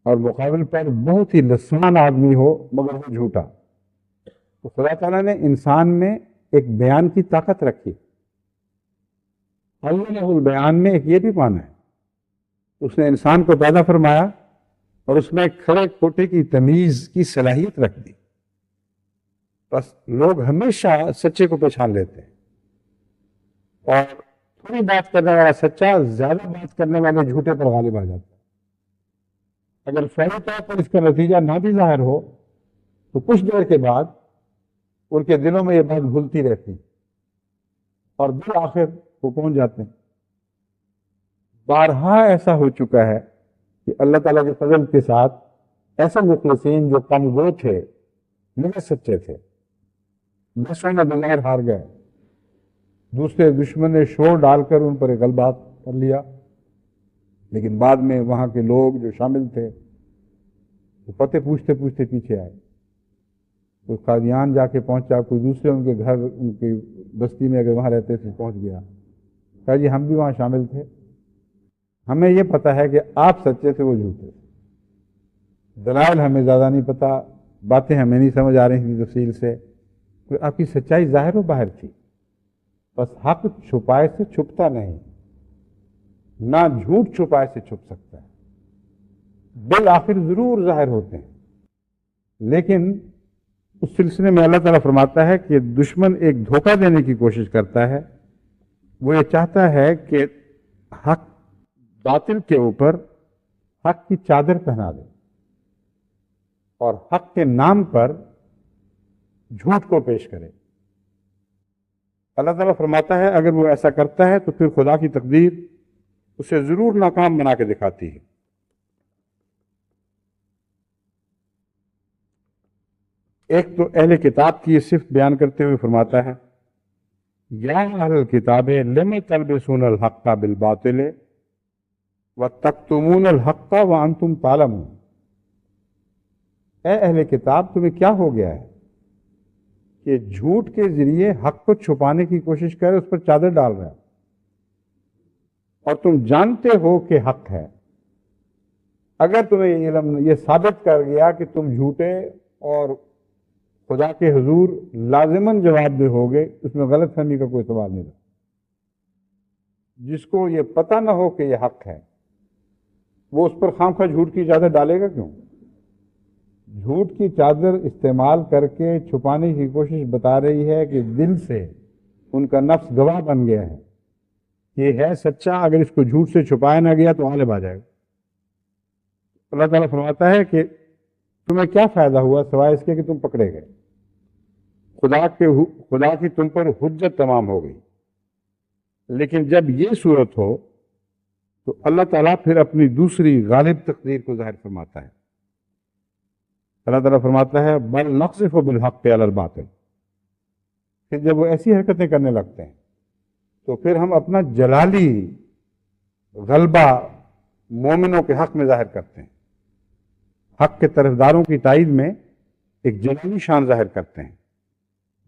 اور مقابل پر بہت ہی لسان آدمی ہو مگر وہ جھوٹا، تو خدا تعالیٰ نے انسان میں ایک بیان کی طاقت رکھی۔ اللہ البیان میں ایک یہ بھی معنی ہے، اس نے انسان کو پیدا فرمایا اور اس میں کھڑے کھوٹے کی تمیز کی صلاحیت رکھ دی۔ بس لوگ ہمیشہ سچے کو پہچان لیتے ہیں، اور تھوڑی بات کرنے والا سچا زیادہ بات کرنے والے جھوٹے پر غالب آ جاتا ہے۔ اگر فوری طور پر اس کا نتیجہ نہ بھی ظاہر ہو تو کچھ دیر کے بعد ان کے دلوں میں یہ بات گھلتی رہتی اور بالآخر وہ پہنچ جاتے ہیں۔ بارہا ایسا ہو چکا ہے کہ اللہ تعالیٰ کے فضل کے ساتھ ایسے مخلصین جو کم گو تھے مگر سچے تھے، دسوں میں بغیر ہار گئے، دوسرے دشمن نے شور ڈال کر ان پر غلبہ کر لیا، لیکن بعد میں وہاں کے لوگ جو شامل تھے وہ پتے پوچھتے پوچھتے پیچھے آئے۔ کوئی قادیان جا کے پہنچا، کوئی دوسرے ان کے گھر، ان کی بستی میں اگر وہاں رہتے تھے پہنچ گیا، کہا جی ہم بھی وہاں شامل تھے، ہمیں یہ پتا ہے کہ آپ سچے تھے وہ جھوٹے تھے، دلائل ہمیں زیادہ نہیں پتا، باتیں ہمیں نہیں سمجھ آ رہی تھیں تفصیل سے، آپ کی سچائی ظاہر و باہر تھی، بس حق چھپائے سے چھپتا نہیں، نہ جھوٹ چھپائے سے چھپ سکتا ہے، بالآخر ضرور ظاہر ہوتے ہیں۔ لیکن اس سلسلے میں اللہ تعالیٰ فرماتا ہے کہ دشمن ایک دھوکہ دینے کی کوشش کرتا ہے، وہ یہ چاہتا ہے کہ حق باطل کے اوپر حق کی چادر پہنا دے اور حق کے نام پر جھوٹ کو پیش کرے۔ اللہ تعالیٰ فرماتا ہے اگر وہ ایسا کرتا ہے تو پھر خدا کی تقدیر اسے ضرور ناکام بنا کے دکھاتی ہے۔ ایک تو اہل کتاب کی یہ صفت بیان کرتے ہوئے فرماتا ہے یا اہل الکتاب لم تلبسون الحق بالباطل وتکتمون الحق وانتم تعلمون، اے اہل کتاب تمہیں کیا ہو گیا ہے کہ جھوٹ کے ذریعے حق کو چھپانے کی کوشش کرے، اس پر چادر ڈال رہا ہے، اور تم جانتے ہو کہ حق ہے۔ اگر تمہیں یہ علم یہ ثابت کر گیا کہ تم جھوٹے اور خدا کے حضور لازماً جواب دہ ہوگے، اس میں غلط فہمی کا کوئی سوال نہیں رہا۔ جس کو یہ پتہ نہ ہو کہ یہ حق ہے وہ اس پر خام خواہ جھوٹ کی چادر ڈالے گا کیوں؟ جھوٹ کی چادر استعمال کر کے چھپانے کی کوشش بتا رہی ہے کہ دل سے ان کا نفس گواہ بن گیا ہے، یہ ہے سچا، اگر اس کو جھوٹ سے چھپایا نہ گیا تو غالب آ جائے گا۔ اللہ تعالیٰ فرماتا ہے کہ تمہیں کیا فائدہ ہوا سوائے اس کے کہ تم پکڑے گئے، خدا کی تم پر حجت تمام ہو گئی۔ لیکن جب یہ صورت ہو تو اللہ تعالیٰ پھر اپنی دوسری غالب تقدیر کو ظاہر فرماتا ہے۔ اللہ تعالیٰ فرماتا ہے بل نقذف بالحق علی الباطل، پھر جب وہ ایسی حرکتیں کرنے لگتے ہیں تو پھر ہم اپنا جلالی غلبہ مومنوں کے حق میں ظاہر کرتے ہیں، حق کے طرفداروں کی تائید میں ایک جلالی شان ظاہر کرتے ہیں۔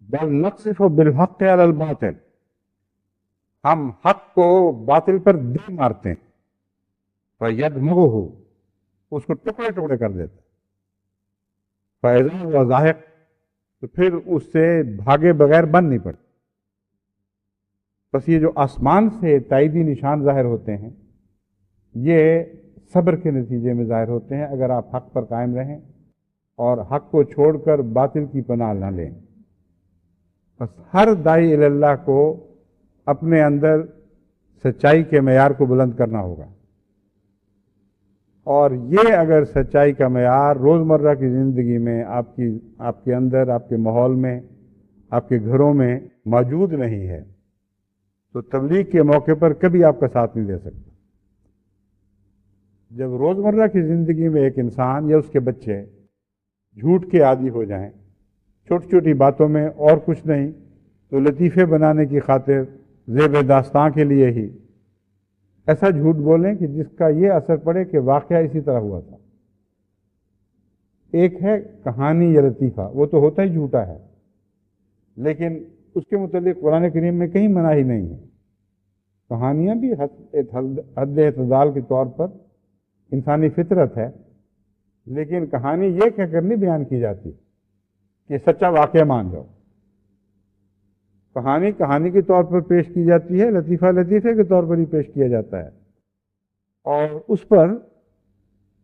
بل نقذف بالحق علی الباطل، ہم حق کو باطل پر دے مارتے ہیں، فَيَدْمَغُهُ، اس کو ٹکڑے ٹکڑے کر دیتے ہیں، فَإِذَا هُوَ زَاهِقٌ، تو پھر اس سے بھاگے بغیر بن نہیں پڑتے۔ بس یہ جو آسمان سے تائیدی نشان ظاہر ہوتے ہیں یہ صبر کے نتیجے میں ظاہر ہوتے ہیں، اگر آپ حق پر قائم رہیں اور حق کو چھوڑ کر باطل کی پناہ نہ لیں۔ بس ہر داعی الی اللہ کو اپنے اندر سچائی کے معیار کو بلند کرنا ہوگا، اور یہ اگر سچائی کا معیار روزمرہ کی زندگی میں آپ کے اندر، آپ کے ماحول میں، آپ کے گھروں میں موجود نہیں ہے تو تبلیغ کے موقع پر کبھی آپ کا ساتھ نہیں دے سکتا۔ جب روزمرہ کی زندگی میں ایک انسان یا اس کے بچے جھوٹ کے عادی ہو جائیں، چھوٹی چھوٹی باتوں میں اور کچھ نہیں تو لطیفے بنانے کی خاطر زیب داستاں کے لیے ہی ایسا جھوٹ بولیں کہ جس کا یہ اثر پڑے کہ واقعہ اسی طرح ہوا تھا۔ ایک ہے کہانی یا لطیفہ، وہ تو ہوتا ہی جھوٹا ہے، لیکن اس کے متعلق قرآن کریم میں کہیں مناہی نہیں ہے۔ کہانیاں بھی حد اعتدال کے طور پر انسانی فطرت ہے، لیکن کہانی یہ کہہ کر نہیں بیان کی جاتی کہ سچا واقعہ مان جاؤ۔ کہانی کہانی کے طور پر پیش کی جاتی ہے، لطیفہ لطیفے کے طور پر ہی پیش کیا جاتا ہے، اور اس پر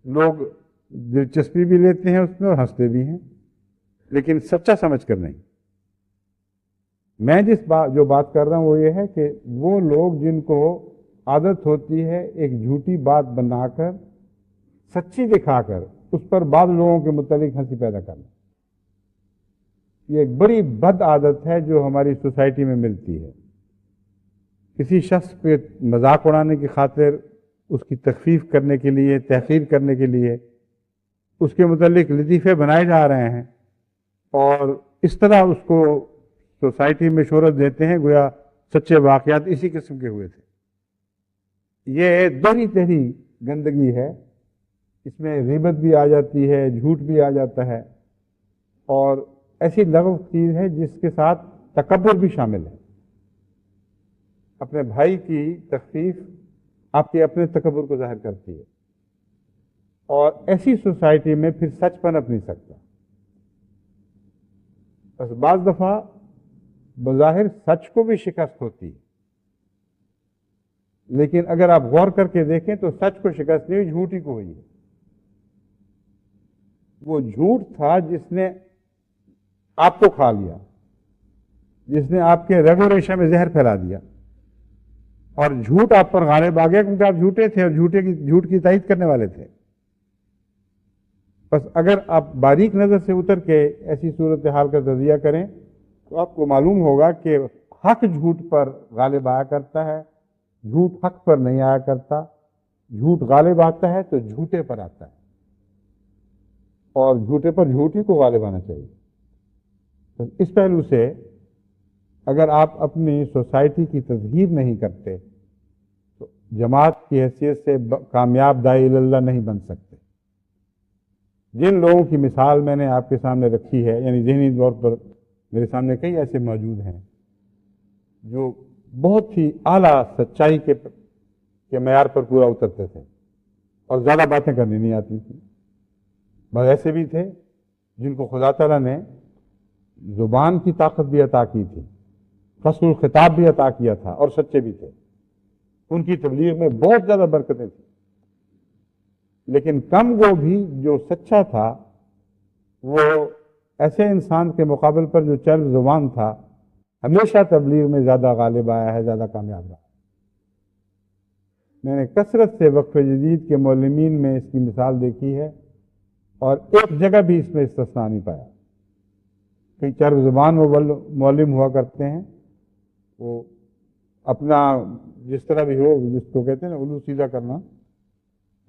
لوگ دلچسپی بھی لیتے ہیں اس میں اور ہنستے بھی ہیں، لیکن سچا سمجھ کر نہیں۔ میں جو بات کر رہا ہوں وہ یہ ہے کہ وہ لوگ جن کو عادت ہوتی ہے ایک جھوٹی بات بنا کر سچی دکھا کر اس پر بعض لوگوں کے متعلق ہنسی پیدا کرنا، یہ ایک بڑی بد عادت ہے جو ہماری سوسائٹی میں ملتی ہے۔ کسی شخص پہ مذاق اڑانے کی خاطر، اس کی تخفیف کرنے کے لیے، تحقیر کرنے کے لیے اس کے متعلق لطیفے بنائے جا رہے ہیں، اور اس طرح اس کو سوسائٹی میں شہرت دیتے ہیں گویا سچے واقعات اسی قسم کے ہوئے تھے۔ یہ دوہری تہری گندگی ہے، اس میں غیبت بھی آ جاتی ہے، جھوٹ بھی آ جاتا ہے، اور ایسی لغو چیز ہے جس کے ساتھ تکبر بھی شامل ہے۔ اپنے بھائی کی تخفیف آپ کے اپنے تکبر کو ظاہر کرتی ہے، اور ایسی سوسائٹی میں پھر سچ پنپ نہیں سکتا۔ بس بعض دفعہ بظاہر سچ کو بھی شکست ہوتی ہے، لیکن اگر آپ غور کر کے دیکھیں تو سچ کو شکست نہیں ہوئی، جھوٹ ہی کو ہوئی ہے۔ وہ جھوٹ تھا جس نے آپ کو کھا لیا، جس نے آپ کے رگ و ریشہ میں زہر پھیلا دیا، اور جھوٹ آپ پر غالب آ گیا کیونکہ آپ جھوٹے تھے اور جھوٹ کی تائید کرنے والے تھے۔ بس اگر آپ باریک نظر سے اتر کے ایسی صورتحال کا تجزیہ کریں تو آپ کو معلوم ہوگا کہ حق جھوٹ پر غالب آیا کرتا ہے، جھوٹ حق پر نہیں آیا کرتا۔ جھوٹ غالب آتا ہے تو جھوٹے پر آتا ہے، اور جھوٹے پر جھوٹ ہی کو غالب آنا چاہیے۔ تو اس پہلو سے اگر آپ اپنی سوسائٹی کی تطہیر نہیں کرتے تو جماعت کی حیثیت سے کامیاب داعی اللہ نہیں بن سکتے۔ جن لوگوں کی مثال میں نے آپ کے سامنے رکھی ہے، یعنی ذہنی طور پر میرے سامنے کئی ایسے موجود ہیں جو بہت ہی اعلیٰ سچائی کے معیار پر پورا اترتے تھے اور زیادہ باتیں کرنی نہیں آتی تھیں، بس ایسے بھی تھے جن کو خدا تعالیٰ نے زبان کی طاقت بھی عطا کی تھی، فصل الخطاب بھی عطا کیا تھا، اور سچے بھی تھے۔ ان کی تبلیغ میں بہت زیادہ برکتیں تھیں، لیکن کم وہ بھی جو سچا تھا وہ ایسے انسان کے مقابل پر جو چرب زبان تھا ہمیشہ تبلیغ میں زیادہ غالب آیا ہے، زیادہ کامیاب رہا۔ میں نے کثرت سے وقف جدید کے معلمین میں اس کی مثال دیکھی ہے، اور ایک جگہ بھی اس میں استثناء نہیں پایا۔ کئی چرب زبان وہ معلم ہوا کرتے ہیں، وہ اپنا جس طرح بھی ہو، جس کو کہتے ہیں نا الو سیدھا کرنا،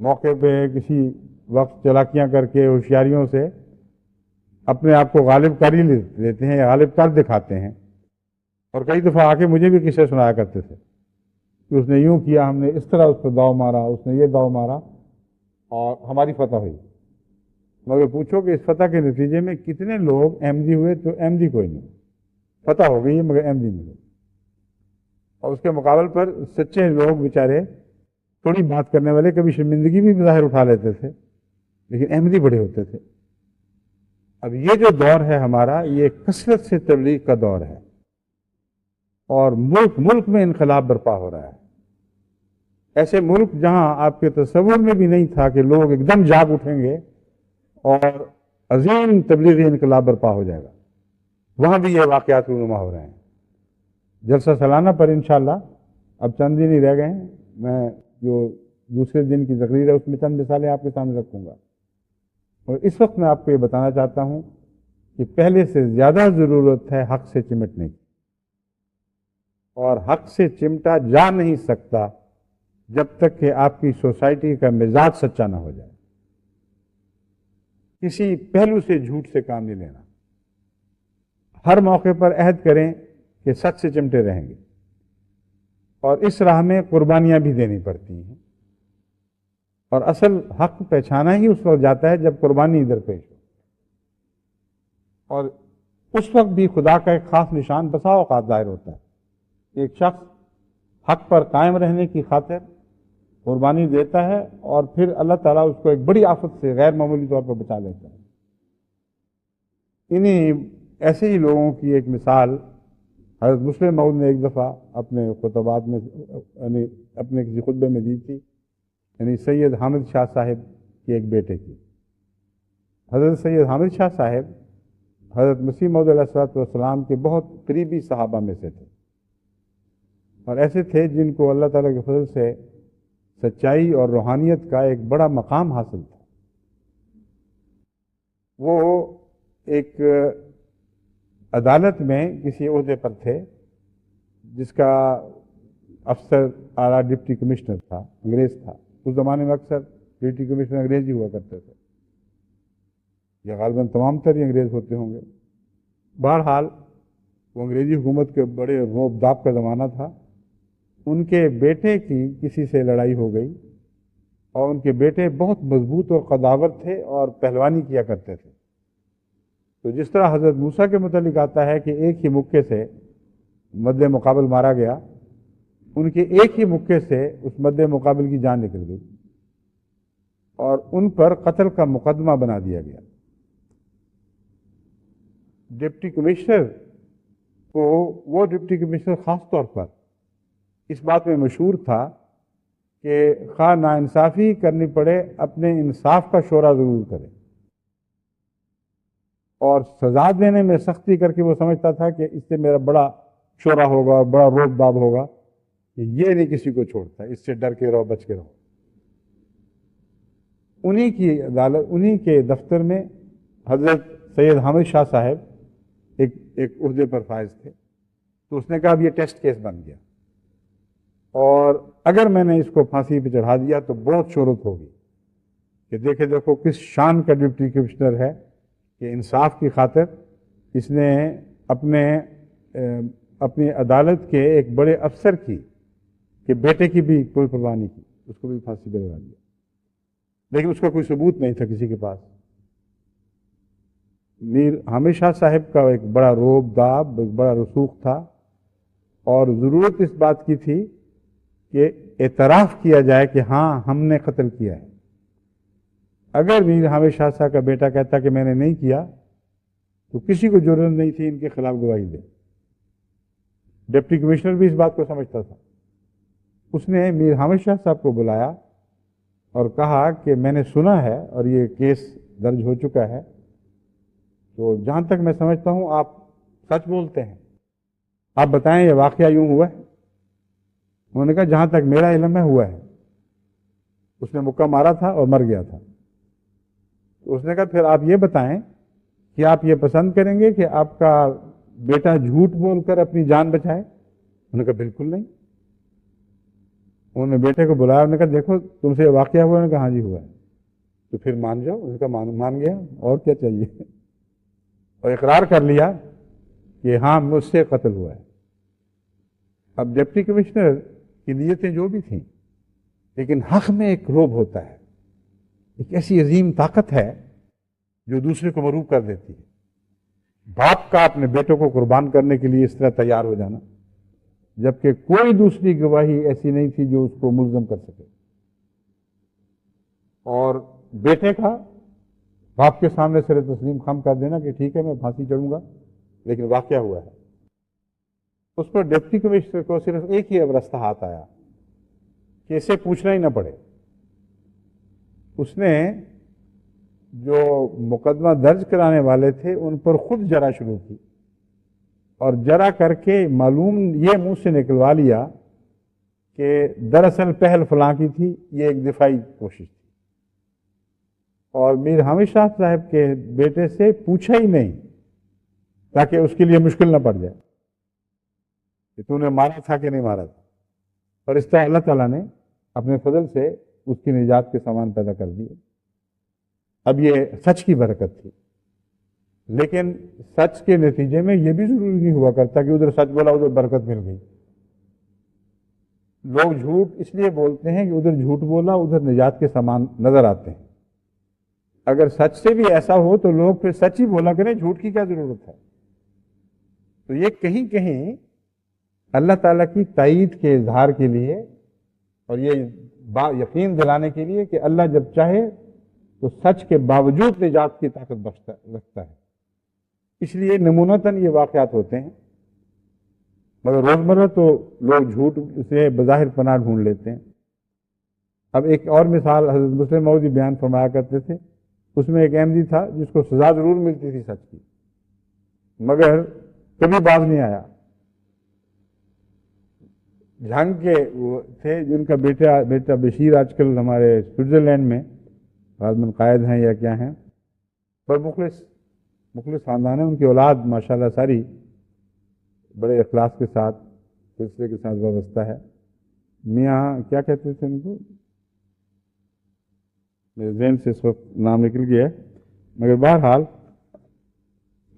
موقع پہ کسی وقت چلاکیاں کر کے ہوشیاریوں سے اپنے آپ کو غالب کر ہی لیتے ہیں یا غالب کر دکھاتے ہیں۔ اور کئی دفعہ آ کے مجھے بھی قصے سنایا کرتے تھے کہ اس نے یوں کیا، ہم نے اس طرح اس پہ داؤ مارا، اس نے یہ داؤ مارا اور ہماری فتح ہوئی۔ مگر پوچھو کہ اس فتح کے نتیجے میں کتنے لوگ احمدی ہوئے، تو احمدی کوئی نہیں، فتح ہو گئی ہے مگر احمدی نہیں ہوئی۔ اور اس کے مقابل پر سچے لوگ بیچارے تھوڑی بات کرنے والے کبھی شرمندگی بھی بظاہر اٹھا لیتے تھے، لیکن احمدی بڑے ہوتے تھے۔ اب یہ جو دور ہے ہمارا، یہ کثرت سے تبلیغ کا دور ہے، اور ملک میں انقلاب برپا ہو رہا ہے۔ ایسے ملک جہاں آپ کے تصور میں بھی نہیں تھا کہ لوگ ایک دم جاگ اٹھیں گے اور عظیم تبلیغی انقلاب برپا ہو جائے گا، وہاں بھی یہ واقعات رونما ہو رہے ہیں۔ جلسہ سالانہ پر انشاءاللہ اب چند دن ہی رہ گئے ہیں، میں جو دوسرے دن کی تقریر ہے اس میں چند مثالیں آپ کے سامنے رکھوں گا۔ اور اس وقت میں آپ کو یہ بتانا چاہتا ہوں کہ پہلے سے زیادہ ضرورت ہے حق سے چمٹنے کی، اور حق سے چمٹا جا نہیں سکتا جب تک کہ آپ کی سوسائٹی کا مزاج سچا نہ ہو جائے۔ کسی پہلو سے جھوٹ سے کام نہیں لینا، ہر موقع پر عہد کریں کہ سچ سے چمٹے رہیں گے، اور اس راہ میں قربانیاں بھی دینی پڑتی ہیں، اور اصل حق پہچانا ہی اس وقت جاتا ہے جب قربانی درپیش ہو، اور اس وقت بھی خدا کا ایک خاص نشان بسا اوقات ظاہر ہوتا ہے۔ ایک شخص حق پر قائم رہنے کی خاطر قربانی دیتا ہے، اور پھر اللہ تعالیٰ اس کو ایک بڑی آفت سے غیر معمولی طور پر بچا لیتا ہے۔ انہی ایسے ہی لوگوں کی ایک مثال حضرت مسلم موعود نے ایک دفعہ اپنے خطبات میں، یعنی اپنے کسی خطبے میں دی تھی، یعنی سید حامد شاہ صاحب کے ایک بیٹے کی۔ حضرت سید حامد شاہ صاحب حضرت مسیح موعود علیہ السلام کے بہت قریبی صحابہ میں سے تھے، اور ایسے تھے جن کو اللہ تعالیٰ کے فضل سے سچائی اور روحانیت کا ایک بڑا مقام حاصل تھا۔ وہ ایک عدالت میں کسی عہدے پر تھے، جس کا افسر اعلیٰ ڈپٹی کمشنر تھا، انگریز تھا۔ اس زمانے میں اکثر ڈپٹی کمشنر انگریز ہی ہوا کرتے تھے، یا غالباً تمام تر ہی انگریز ہوتے ہوں گے۔ بہرحال وہ انگریزی حکومت کے بڑے روب داب کا زمانہ تھا۔ ان کے بیٹے کی کسی سے لڑائی ہو گئی، اور ان کے بیٹے بہت مضبوط اور قداور تھے اور پہلوانی کیا کرتے تھے۔ تو جس طرح حضرت موسیٰ کے متعلق آتا ہے کہ ایک ہی مکے سے مد مقابل مارا گیا، ان کے ایک ہی مکے سے اس مد مقابل کی جان نکل گئی، اور ان پر قتل کا مقدمہ بنا دیا گیا۔ ڈپٹی کمشنر کو، وہ ڈپٹی کمشنر خاص طور پر اس بات میں مشہور تھا کہ خواہ ناانصافی کرنی پڑے، اپنے انصاف کا شورا ضرور کرے، اور سزا دینے میں سختی کر کے وہ سمجھتا تھا کہ اس سے میرا بڑا شورا ہوگا اور بڑا روب داب ہوگا، کہ یہ نہیں کسی کو چھوڑتا، اس سے ڈر کے رہو، بچ کے رہو۔ انہی کی عدالت، انہی کے دفتر میں حضرت سید حامد شاہ صاحب ایک عہدے پر فائز تھے۔ تو اس نے کہا اب یہ ٹیسٹ کیس بن گیا، اور اگر میں نے اس کو پھانسی پہ چڑھا دیا تو بہت شہرت ہوگی کہ دیکھو کس شان کا ڈپٹی کمشنر ہے، کہ انصاف کی خاطر اس نے اپنی عدالت کے ایک بڑے افسر کی، کہ بیٹے کی بھی کوئی پرواہ نہیں کی، اس کو بھی پھانسی پہ لگا دیا، لیکن اس کا کوئی ثبوت نہیں تھا کسی کے پاس۔ میر حامد شاہ صاحب کا ایک بڑا روب داب، ایک بڑا رسوخ تھا، اور ضرورت اس بات کی تھی کہ اعتراف کیا جائے کہ ہاں ہم نے قتل کیا ہے۔ اگر میر حامد شاہ صاحب کا بیٹا کہتا کہ میں نے نہیں کیا، تو کسی کو جرأت نہیں تھی ان کے خلاف گواہی دے۔ ڈپٹی کمشنر بھی اس بات کو سمجھتا تھا۔ اس نے میر حامد شاہ صاحب کو بلایا اور کہا کہ میں نے سنا ہے اور یہ کیس درج ہو چکا ہے، تو جہاں تک میں سمجھتا ہوں آپ سچ بولتے ہیں، آپ بتائیں یہ واقعہ یوں ہوا ہے؟ انہوں نے کہا جہاں تک میرا علم ہے ہوا ہے، اس نے مکہ مارا تھا اور مر گیا تھا۔ تو اس نے کہا پھر آپ یہ بتائیں کہ آپ یہ پسند کریں گے کہ آپ کا بیٹا جھوٹ بول کر اپنی جان بچائے؟ انہوں نے کہا بالکل نہیں۔ انہوں نے بیٹے کو بلایا، انہوں نے کہا دیکھو تم سے یہ واقعہ ہوا؟ انہوں نے کہا ہاں جی ہوا ہے۔ تو پھر مان جاؤ۔ انہوں نے کہا مان گیا، اور کیا چاہیے، اور اقرار کر لیا کہ ہاں مجھ سے قتل ہوا ہے۔ اب ڈپٹی کمشنر کی نیتیں جو بھی تھیں، لیکن حق میں ایک روب ہوتا ہے، ایک ایسی عظیم طاقت ہے جو دوسرے کو مروب کر دیتی ہے۔ باپ کا اپنے بیٹوں کو قربان کرنے کے لیے اس طرح تیار ہو جانا، جبکہ کوئی دوسری گواہی ایسی نہیں تھی جو اس کو ملزم کر سکے، اور بیٹے کا باپ کے سامنے سر تسلیم خم کر دینا کہ ٹھیک ہے میں پھانسی چڑھوں گا، لیکن واقعہ ہوا ہے۔ اس پر ڈپٹی کمشنر کو صرف ایک ہی اب رستہ ہاتھ آیا کہ اسے پوچھنا ہی نہ پڑے۔ اس نے جو مقدمہ درج کرانے والے تھے ان پر خود جرا شروع کی، اور جرا کر کے معلوم یہ منہ سے نکلوا لیا کہ دراصل پہل فلاں کی تھی، یہ ایک دفاعی کوشش تھی، اور میر حامد شاہ صاحب کے بیٹے سے پوچھا ہی نہیں تاکہ اس کے لیے مشکل نہ پڑ جائے کہ تو نے مارا تھا کہ نہیں مارا تھا. اور اس طرح اللہ تعالیٰ نے اپنے فضل سے اس کی نجات کے سامان پیدا کر دیے. اب یہ سچ کی برکت تھی، لیکن سچ کے نتیجے میں یہ بھی ضروری نہیں ہوا کرتا کہ ادھر سچ بولا ادھر برکت مل گئی. لوگ جھوٹ اس لیے بولتے ہیں کہ ادھر جھوٹ بولا ادھر نجات کے سامان نظر آتے ہیں. اگر سچ سے بھی ایسا ہو تو لوگ پھر سچ ہی بولا کریں، جھوٹ کی کیا ضرورت ہے. تو یہ کہیں کہیں اللہ تعالیٰ کی تائید کے اظہار کے لیے اور یہ یقین دلانے کے لیے کہ اللہ جب چاہے تو سچ کے باوجود نجات کی طاقت رکھتا ہے. اس لیے نمونتاً یہ واقعات ہوتے ہیں، مگر روزمرہ تو لوگ جھوٹ سے بظاہر پناہ ڈھونڈ لیتے ہیں. اب ایک اور مثال حضرت مسلم موعود بیان فرمایا کرتے تھے. اس میں ایک احمدی تھا جس کو سزا ضرور ملتی تھی سچ کی، مگر کبھی باز نہیں آیا. جھنگ کے وہ تھے جن کا بیٹا بشیر آج کل ہمارے سوئٹزرلینڈ میں غالباً قائد ہیں یا کیا ہیں، پر مخلص خاندان ہے. ان کی اولاد ماشاءاللہ ساری بڑے اخلاص کے ساتھ سلسلے کے ساتھ وابستہ ہے. میاں کیا کہتے تھے ان کو، میرے ذہن سے اس وقت نام نکل گیا ہے، مگر بہرحال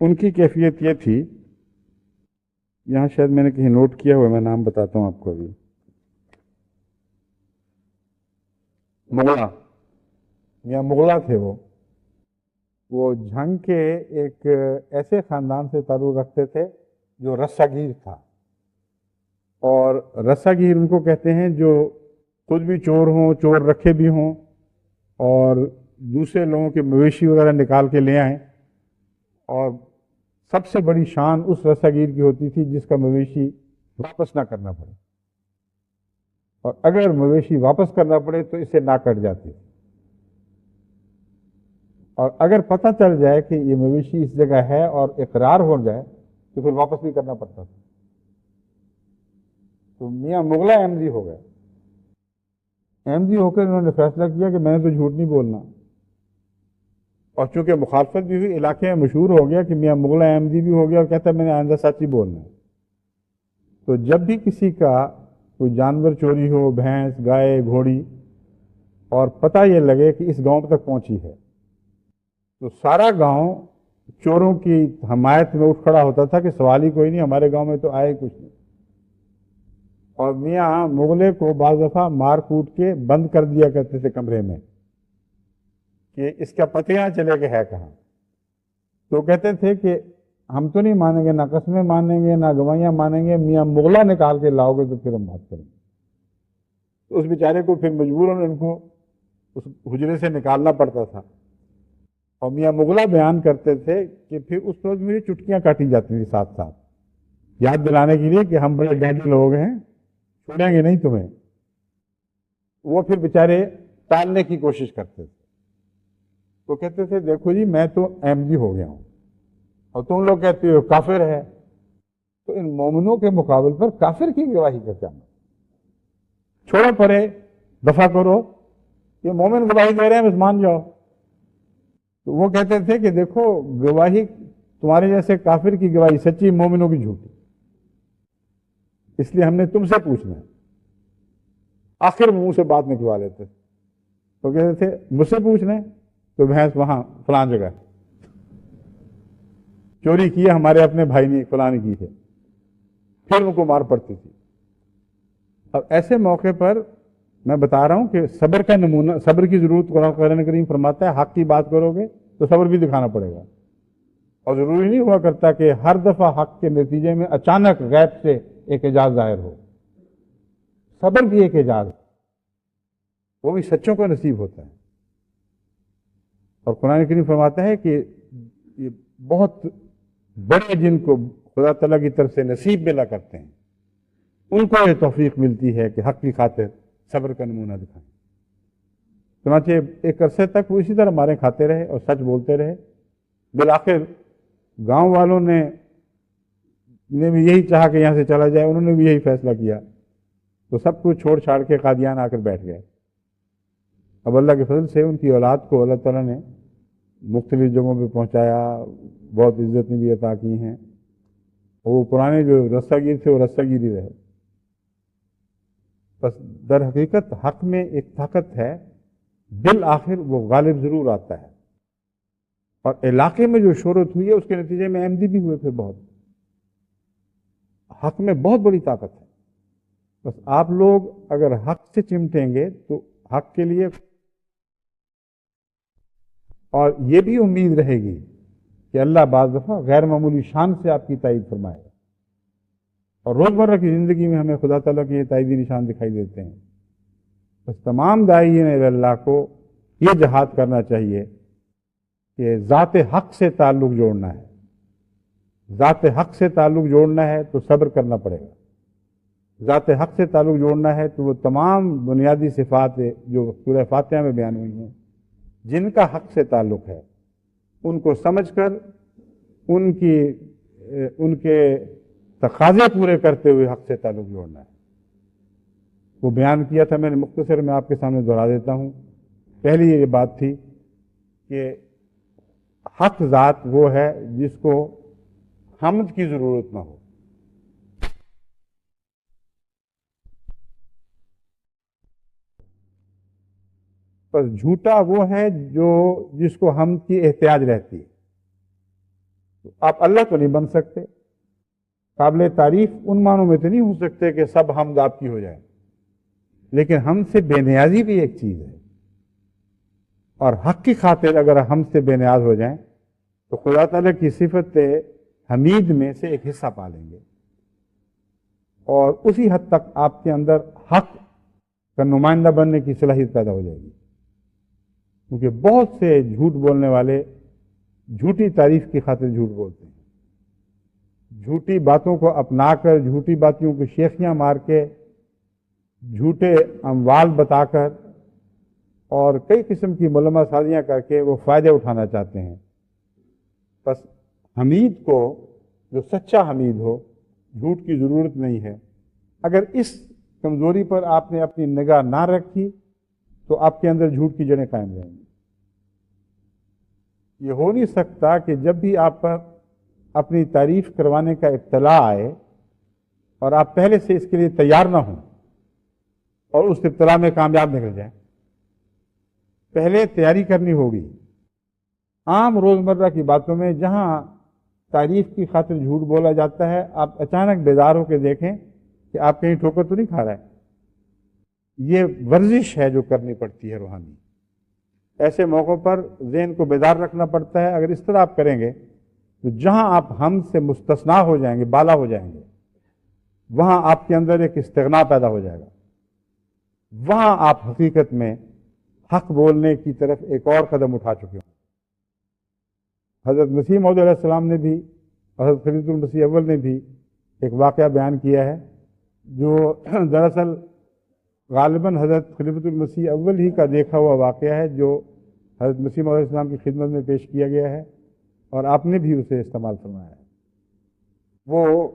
ان کی کیفیت یہ تھی، یہاں شاید میں نے کہیں نوٹ کیا ہوا، میں نام بتاتا ہوں آپ کو. ابھی مغلا، میاں مغلا تھے. وہ جھنگ کے ایک ایسے خاندان سے تعلق رکھتے تھے جو رسا گیر تھا. اور رسا گیر ان کو کہتے ہیں جو خود بھی چور ہوں، چور رکھے بھی ہوں، اور دوسرے لوگوں کے مویشی وغیرہ نکال کے لے آئیں. اور سب سے بڑی شان اس رسا گیر کی ہوتی تھی جس کا مویشی واپس نہ کرنا پڑے، اور اگر مویشی واپس کرنا پڑے تو اسے نہ کٹ جاتی. اور اگر پتہ چل جائے کہ یہ مویشی اس جگہ ہے اور اقرار ہو جائے تو پھر واپس بھی کرنا پڑتا تھا. تو میاں مغلا احمدی ہو گئے. احمدی ہو کر انہوں نے فیصلہ کیا کہ میں نے تو جھوٹ نہیں بولنا. اور چونکہ مخالفت بھی ہوئی، علاقے میں مشہور ہو گیا کہ میاں مغلا احمدی بھی ہو گیا اور کہتا ہے میں نے آئندہ سچ ہی بولنا ہے. تو جب بھی کسی کا کوئی جانور چوری ہو، بھینس، گائے، گھوڑی، اور پتہ یہ لگے کہ اس گاؤں تک پہنچی ہے، تو سارا گاؤں چوروں کی حمایت میں اٹھ کھڑا ہوتا تھا کہ سوال ہی کوئی نہیں، ہمارے گاؤں میں تو آئے کچھ نہیں. اور میاں مغلے کو بعض دفعہ مار کوٹ کے بند کر دیا کرتے تھے کمرے میں کہ اس کا پتہ نہ چلے کہ ہے کہاں. تو کہتے تھے کہ ہم تو نہیں مانیں گے، نہ قسمیں مانیں گے، نہ گواہیاں مانیں گے، میاں مغلا نکال کے لاؤ گے تو پھر ہم بات کریں گے. تو اس بیچارے کو پھر مجبوراً ان کو اس حجرے سے نکالنا پڑتا تھا. اور میاں مغلا بیان کرتے تھے کہ پھر اس وقت مجھے چٹکیاں کاٹی جاتی تھیں ساتھ ساتھ، یاد دلانے کے لیے کہ ہم بڑے ڈیڈی لوگ ہیں، چھوڑیں گے نہیں تمہیں. وہ پھر بیچارے ٹالنے کی کوشش کرتے تھے. تو کہتے تھے دیکھو جی میں تو احمدی ہو گیا ہوں اور تم لوگ کہتے ہو کافر ہے، تو ان مومنوں کے مقابل پر کافر کی گواہی کا کیا مطلب؟ چھوڑو پرے، دفع کرو، یہ مومن گواہی دے رہے ہیں بس مان جاؤ. تو وہ کہتے تھے کہ دیکھو گواہی تمہارے جیسے کافر کی گواہی سچی، مومنوں کی جھوٹی، اس لیے ہم نے تم سے پوچھنا ہے. آخر منہ سے بات نکلوا لیتے. تو کہتے تھے مجھ سے پوچھنا ہے تو بھینس وہاں فلاں جگہ چوری کی ہے، ہمارے اپنے بھائی نے فلاں نے کی ہے، پھر ان کو مار پڑتی تھی. اب ایسے موقع پر میں بتا رہا ہوں کہ صبر کا نمونہ، صبر کی ضرورت قرآن کریم فرماتا ہے حق کی بات کرو گے تو صبر بھی دکھانا پڑے گا. اور ضروری نہیں ہوا کرتا کہ ہر دفعہ حق کے نتیجے میں اچانک غیب سے ایک اعجاز ظاہر ہو. صبر بھی ایک اعجاز، وہ بھی سچوں کو نصیب ہوتا ہے. اور قرآن کریم فرماتا ہے کہ یہ بہت بڑے جن کو خدا تعالیٰ کی طرف سے نصیب ملا کرتے ہیں، ان کو یہ توفیق ملتی ہے کہ حق کی خاطر صبر کا نمونہ دکھائیں. چنانچہ ایک عرصے تک وہ اسی طرح مارے کھاتے رہے اور سچ بولتے رہے. بالآخر گاؤں والوں نے بھی یہی چاہا کہ یہاں سے چلا جائے، انہوں نے بھی یہی فیصلہ کیا، تو سب کچھ چھوڑ چھاڑ کے قادیان آ کر بیٹھ گئے. اب اللہ کے فضل سے ان کی اولاد کو اللہ تعالیٰ نے مختلف جگہوں پہ پہنچایا، بہت عزتیں بھی عطا کی ہیں، اور وہ پرانے جو رسہ گیر تھے وہ رسہ گیری رہے. بس در حقیقت حق میں ایک طاقت ہے، بالآخر وہ غالب ضرور آتا ہے. اور علاقے میں جو شہرت ہوئی ہے اس کے نتیجے میں احمدی بھی ہوئے پھر بہت. حق میں بہت بڑی طاقت ہے. بس آپ لوگ اگر حق سے چمٹیں گے تو حق کے لیے، اور یہ بھی امید رہے گی کہ اللہ بعض دفعہ غیر معمولی شان سے آپ کی تائید فرمائے گا. اور روزمرہ کی زندگی میں ہمیں خدا تعالیٰ کے یہ تائیدی نشان دکھائی دیتے ہیں. بس تمام داعین اللہ کو یہ جہاد کرنا چاہیے کہ ذات حق سے تعلق جوڑنا ہے. ذات حق سے تعلق جوڑنا ہے تو صبر کرنا پڑے گا. ذات حق سے تعلق جوڑنا ہے تو وہ تمام بنیادی صفات جو سورہ فاتحہ میں بیان ہوئی ہیں جن کا حق سے تعلق ہے ان کو سمجھ کر ان کے تقاضے پورے کرتے ہوئے حق سے تعلق جوڑنا ہے. وہ بیان کیا تھا میں نے، مختصر میں آپ کے سامنے دہرا دیتا ہوں. پہلی یہ بات تھی کہ حق ذات وہ ہے جس کو حمد کی ضرورت نہ ہو. بس جھوٹا وہ ہے جس کو حمد کی احتیاج رہتی ہے. آپ اللہ تو نہیں بن سکتے، قابل تعریف ان معنوں میں تو نہیں ہو سکتے کہ سب حمد آپ کی ہو جائے، لیکن ہم سے بے نیازی بھی ایک چیز ہے. اور حق کی خاطر اگر ہم سے بے نیاز ہو جائیں تو خدا تعالیٰ کی صفت حمید میں سے ایک حصہ پا لیں گے، اور اسی حد تک آپ کے اندر حق کا نمائندہ بننے کی صلاحیت پیدا ہو جائے گی. کیونکہ بہت سے جھوٹ بولنے والے جھوٹی تعریف کی خاطر جھوٹ بولتے ہیں، جھوٹی باتوں کو اپنا کر، جھوٹی باتوں کو شیخیاں مار کے، جھوٹے اموال بتا کر اور کئی قسم کی ملمہ سازیاں کر کے وہ فائدے اٹھانا چاہتے ہیں. بس حمید کو، جو سچا حمید ہو، جھوٹ کی ضرورت نہیں ہے. اگر اس کمزوری پر آپ نے اپنی نگاہ نہ رکھی تو آپ کے اندر جھوٹ کی جڑیں قائم رہیں گی. یہ ہو نہیں سکتا کہ جب بھی آپ پر اپنی تعریف کروانے کا اطلاع آئے اور آپ پہلے سے اس کے لیے تیار نہ ہوں اور اس ابتلاء میں کامیاب نکل جائیں. پہلے تیاری کرنی ہوگی. عام روزمرہ کی باتوں میں جہاں تعریف کی خاطر جھوٹ بولا جاتا ہے، آپ اچانک بیدار ہو کے دیکھیں کہ آپ کہیں ٹھوکر تو نہیں کھا رہے. یہ ورزش ہے جو کرنی پڑتی ہے روحانی. ایسے موقعوں پر ذہن کو بیدار رکھنا پڑتا ہے. اگر اس طرح آپ کریں گے تو جہاں آپ ہم سے مستثنا ہو جائیں گے، بالا ہو جائیں گے، وہاں آپ کے اندر ایک استغنا پیدا ہو جائے گا. وہاں آپ حقیقت میں حق بولنے کی طرف ایک اور قدم اٹھا چکے ہوں. حضرت مسیح موعود علیہ السلام نے بھی، حضرت خلیفۃ المسیح اول نے بھی ایک واقعہ بیان کیا ہے جو دراصل غالباً حضرت خلیفۃ المسیح اول ہی کا دیکھا ہوا واقعہ ہے، جو حضرت مسیح موعود علیہ السلام کی خدمت میں پیش کیا گیا ہے اور آپ نے بھی اسے استعمال فرمایا ہے. وہ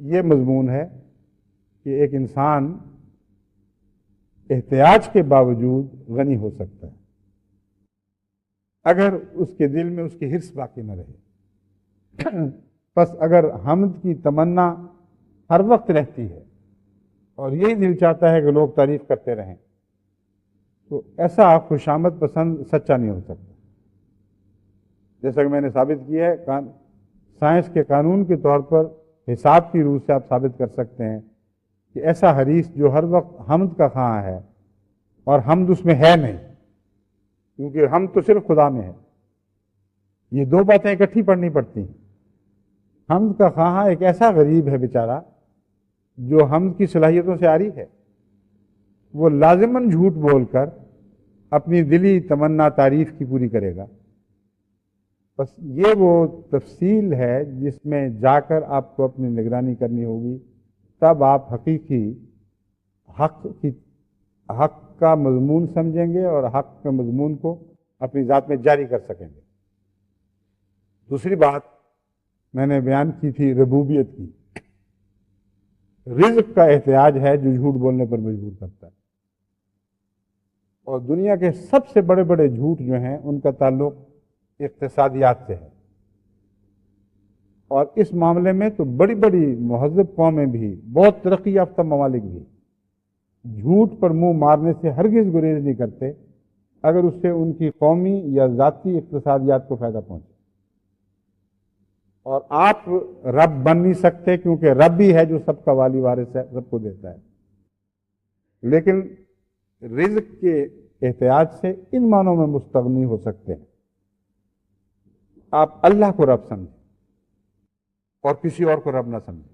یہ مضمون ہے کہ ایک انسان احتیاج کے باوجود غنی ہو سکتا ہے اگر اس کے دل میں اس کی حرص باقی نہ رہے. بس اگر حمد کی تمنا ہر وقت رہتی ہے اور یہی دل چاہتا ہے کہ لوگ تعریف کرتے رہیں، تو ایسا خوشامد پسند سچا نہیں ہو سکتا. جیسا کہ میں نے ثابت کیا ہے، سائنس کے قانون کے طور پر حساب کی روح سے آپ ثابت کر سکتے ہیں کہ ایسا حریص جو ہر وقت حمد کا خواہاں ہے اور حمد اس میں ہے نہیں، کیونکہ ہم تو صرف خدا میں ہے. یہ دو باتیں اکٹھی پڑھنی پڑتی ہیں. حمد کا خواہاں ایک ایسا غریب ہے بیچارہ جو حمد کی صلاحیتوں سے عاری ہے. وہ لازماً جھوٹ بول کر اپنی دلی تمنا تعریف کی پوری کرے گا. بس یہ وہ تفصیل ہے جس میں جا کر آپ کو اپنی نگرانی کرنی ہوگی. تب آپ حقیقی حق کا مضمون سمجھیں گے اور حق کے مضمون کو اپنی ذات میں جاری کر سکیں گے. دوسری بات میں نے بیان کی تھی ربوبیت کی. رزق کا احتیاج ہے جو جھوٹ بولنے پر مجبور کرتا ہے. اور دنیا کے سب سے بڑے بڑے جھوٹ جو ہیں ان کا تعلق اقتصادیات سے ہے. اور اس معاملے میں تو بڑی بڑی مہذب قومیں بھی، بہت ترقی یافتہ ممالک بھی جھوٹ پر منہ مارنے سے ہرگز گریز نہیں کرتے اگر اس سے ان کی قومی یا ذاتی اقتصادیات کو فائدہ پہنچے۔ اور آپ رب بن نہیں سکتے کیونکہ رب ہی ہے جو سب کا والی وارث ہے، سب کو دیتا ہے، لیکن رزق کے احتیاج سے ان معنوں میں مستغنی ہو سکتے ہیں۔ آپ اللہ کو رب سمجھیں اور کسی اور کو رب نہ سمجھیں۔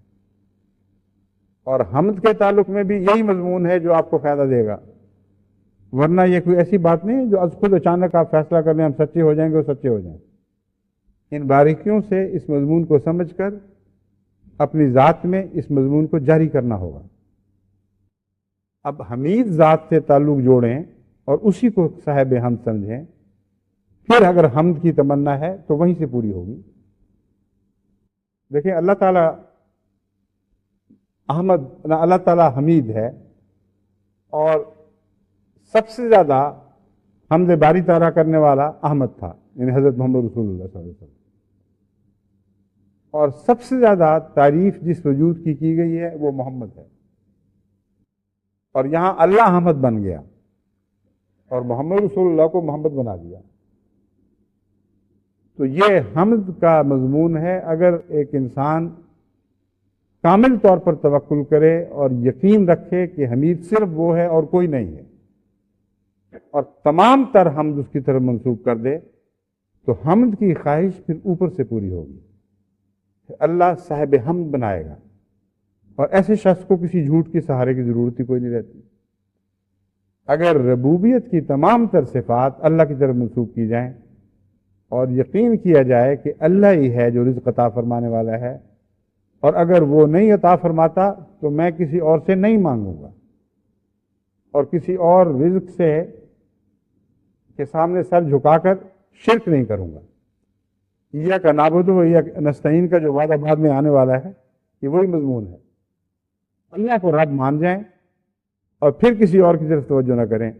اور حمد کے تعلق میں بھی یہی مضمون ہے جو آپ کو فائدہ دے گا، ورنہ یہ کوئی ایسی بات نہیں جو از خود اچانک آپ فیصلہ کر لیں ہم سچے ہو جائیں گے اور سچے ہو جائیں۔ ان باریکیوں سے اس مضمون کو سمجھ کر اپنی ذات میں اس مضمون کو جاری کرنا ہوگا۔ اب حمید ذات سے تعلق جوڑیں اور اسی کو صاحب حمد سمجھیں، پھر اگر حمد کی تمنا ہے تو وہیں سے پوری ہوگی۔ دیکھیں اللہ تعالیٰ اللہ تعالیٰ حمید ہے، اور سب سے زیادہ حمد باری تعالیٰ کرنے والا احمد تھا، یعنی حضرت محمد رسول اللہ صلی اللہ علیہ وسلم۔ اور سب سے زیادہ تعریف جس وجود کی گئی ہے وہ محمد ہے، اور یہاں اللہ احمد بن گیا اور محمد رسول اللہ کو محمد بنا دیا۔ تو یہ حمد کا مضمون ہے۔ اگر ایک انسان کامل طور پر توکل کرے اور یقین رکھے کہ حمید صرف وہ ہے اور کوئی نہیں ہے، اور تمام تر حمد اس کی طرف منسوب کر دے، تو حمد کی خواہش پھر اوپر سے پوری ہوگی، اللہ صاحب حمد بنائے گا، اور ایسے شخص کو کسی جھوٹ کے سہارے کی ضرورت ہی کوئی نہیں رہتی۔ اگر ربوبیت کی تمام تر صفات اللہ کی طرف منسوب کی جائیں اور یقین کیا جائے کہ اللہ ہی ہے جو رزق عطا فرمانے والا ہے، اور اگر وہ نہیں عطا فرماتا تو میں کسی اور سے نہیں مانگوں گا، اور کسی اور رزق سے کے سامنے سر جھکا کر شرک نہیں کروں گا۔ ایاک نعبد و ایاک نستعین کا جو وعدہ بعد میں آنے والا ہے، یہ وہی مضمون ہے۔ اللہ کو رب مان جائیں اور پھر کسی اور کی طرف توجہ نہ کریں،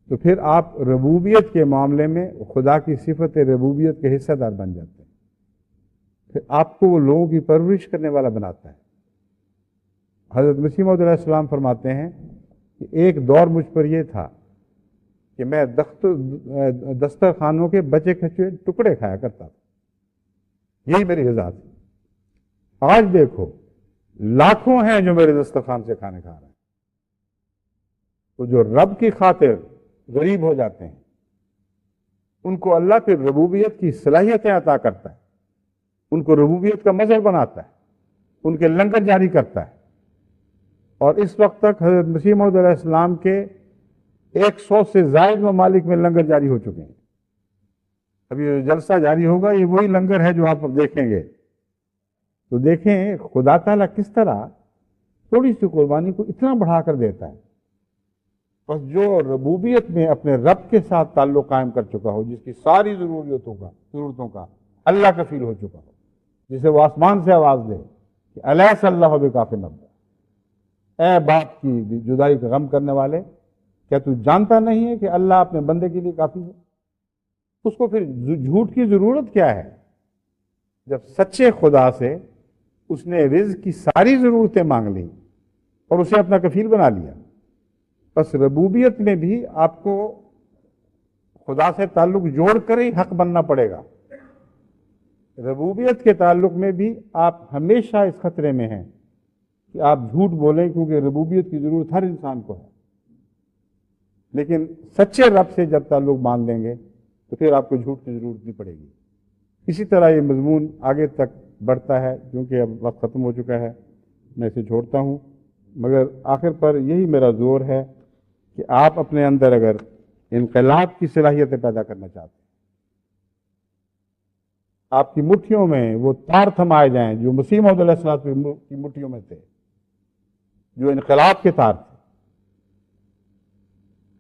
تو پھر آپ ربوبیت کے معاملے میں خدا کی صفت ربوبیت کے حصہ دار بن جاتے ہیں۔ پھر آپ کو وہ لوگوں کی پرورش کرنے والا بناتا ہے۔ حضرت مسیح موعود علیہ السلام فرماتے ہیں کہ ایک دور مجھ پر یہ تھا کہ میں دسترخوانوں کے بچے کھچے ٹکڑے کھایا کرتا تھا، یہی میری غذا تھی۔ آج دیکھو لاکھوں ہیں جو میرے دسترخوان سے کھانے کھا رہے ہیں۔ تو جو رب کی خاطر غریب ہو جاتے ہیں ان کو اللہ پھر ربوبیت کی صلاحیتیں عطا کرتا ہے، ان کو ربوبیت کا مظہر بناتا ہے، ان کے لنگر جاری کرتا ہے۔ اور اس وقت تک حضرت مسیح موعود علیہ السلام کے 100 سے زائد ممالک میں لنگر جاری ہو چکے ہیں۔ اب یہ جلسہ جاری ہوگا، یہ وہی لنگر ہے جو آپ اب دیکھیں گے۔ تو دیکھیں خدا تعالیٰ کس طرح تھوڑی سی قربانی کو اتنا بڑھا کر دیتا ہے۔ بس جو ربوبیت میں اپنے رب کے ساتھ تعلق قائم کر چکا ہو، جس کی ساری ضرورتوں کا اللہ کفیل ہو چکا ہو، جسے وہ آسمان سے آواز دے کہ الیس اللہ بکاف عبدہ، اے باپ کی جدائی کا غم کرنے والے، کیا تو جانتا نہیں ہے کہ اللہ اپنے بندے کے لیے کافی ہے؟ اس کو پھر جھوٹ کی ضرورت کیا ہے؟ جب سچے خدا سے اس نے رزق کی ساری ضرورتیں مانگ لیں اور اسے اپنا کفیل بنا لیا، بس ربوبیت میں بھی آپ کو خدا سے تعلق جوڑ کر ہی حق بننا پڑے گا۔ ربوبیت کے تعلق میں بھی آپ ہمیشہ اس خطرے میں ہیں کہ آپ جھوٹ بولیں، کیونکہ ربوبیت کی ضرورت ہر انسان کو ہے۔ لیکن سچے رب سے جب تعلق مان لیں گے تو پھر آپ کو جھوٹ کی ضرورت نہیں پڑے گی۔ اسی طرح یہ مضمون آگے تک بڑھتا ہے، کیونکہ اب وقت ختم ہو چکا ہے، میں اسے چھوڑتا ہوں، مگر آخر پر یہی میرا زور ہے کہ آپ اپنے اندر اگر انقلاب کی صلاحیتیں پیدا کرنا چاہتے ہیں، آپ کی مٹھیوں میں وہ تار تھمائے جائیں جو مسیح موعود علیہ السلام کی مٹھیوں میں تھے، جو انقلاب کے تار تھے،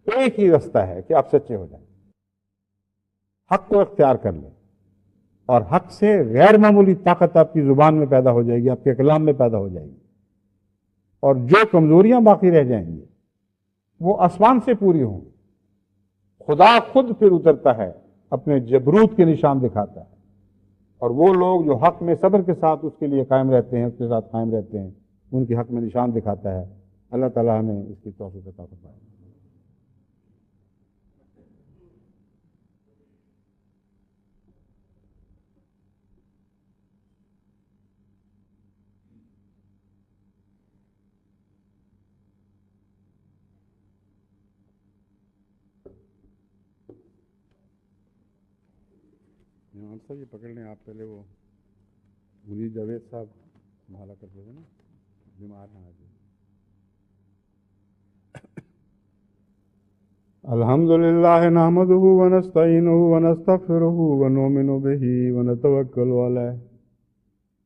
ایک ہی راستہ ہے کہ آپ سچے ہو جائیں، حق کو اختیار کر لیں، اور حق سے غیر معمولی طاقت آپ کی زبان میں پیدا ہو جائے گی، آپ کے کلام میں پیدا ہو جائے گی، اور جو کمزوریاں باقی رہ جائیں گی وہ آسمان سے پوری ہوں گی۔ خدا خود پھر اترتا ہے، اپنے جبروت کے نشان دکھاتا ہے، اور وہ لوگ جو حق میں صبر کے ساتھ اس کے لیے قائم رہتے ہیں، اس کے ساتھ قائم رہتے ہیں، ان کے حق میں نشان دکھاتا ہے۔ اللہ تعالیٰ ہمیں اس کی توفیق عطا فرمائے۔ امام صاحب یہ پکڑ لیں، آپ پہلے وہ منیر جاوید صاحب سنبھالا کرتے تھے نا، بیمار نہ آ جائے۔ الحمد للہ نحمدہ ونستعینہ ونستغفرہ ونؤمن بہ ونتوکل علیہ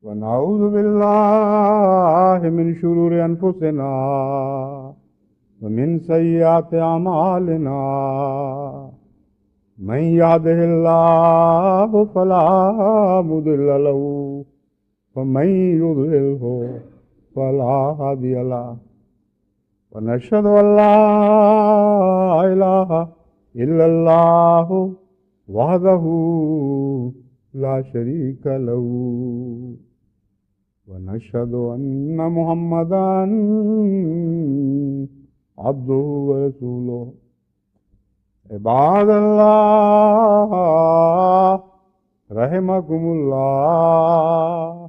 ونعوذ باللہ من شرور انفسنا ومن سیئات اعمالنا من يهده الله فلا مضل له ومن يضلله فلا هادي له ونشهد أن لا إله إلا الله وحده لا شريك له ونشهد أن محمدا عبده ورسوله عباد اللہ رحمکم اللہ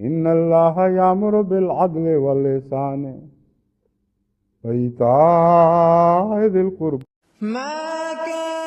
ان اللہ یامر بالعدل والإحسان وإیتاء ذی القربى ما كان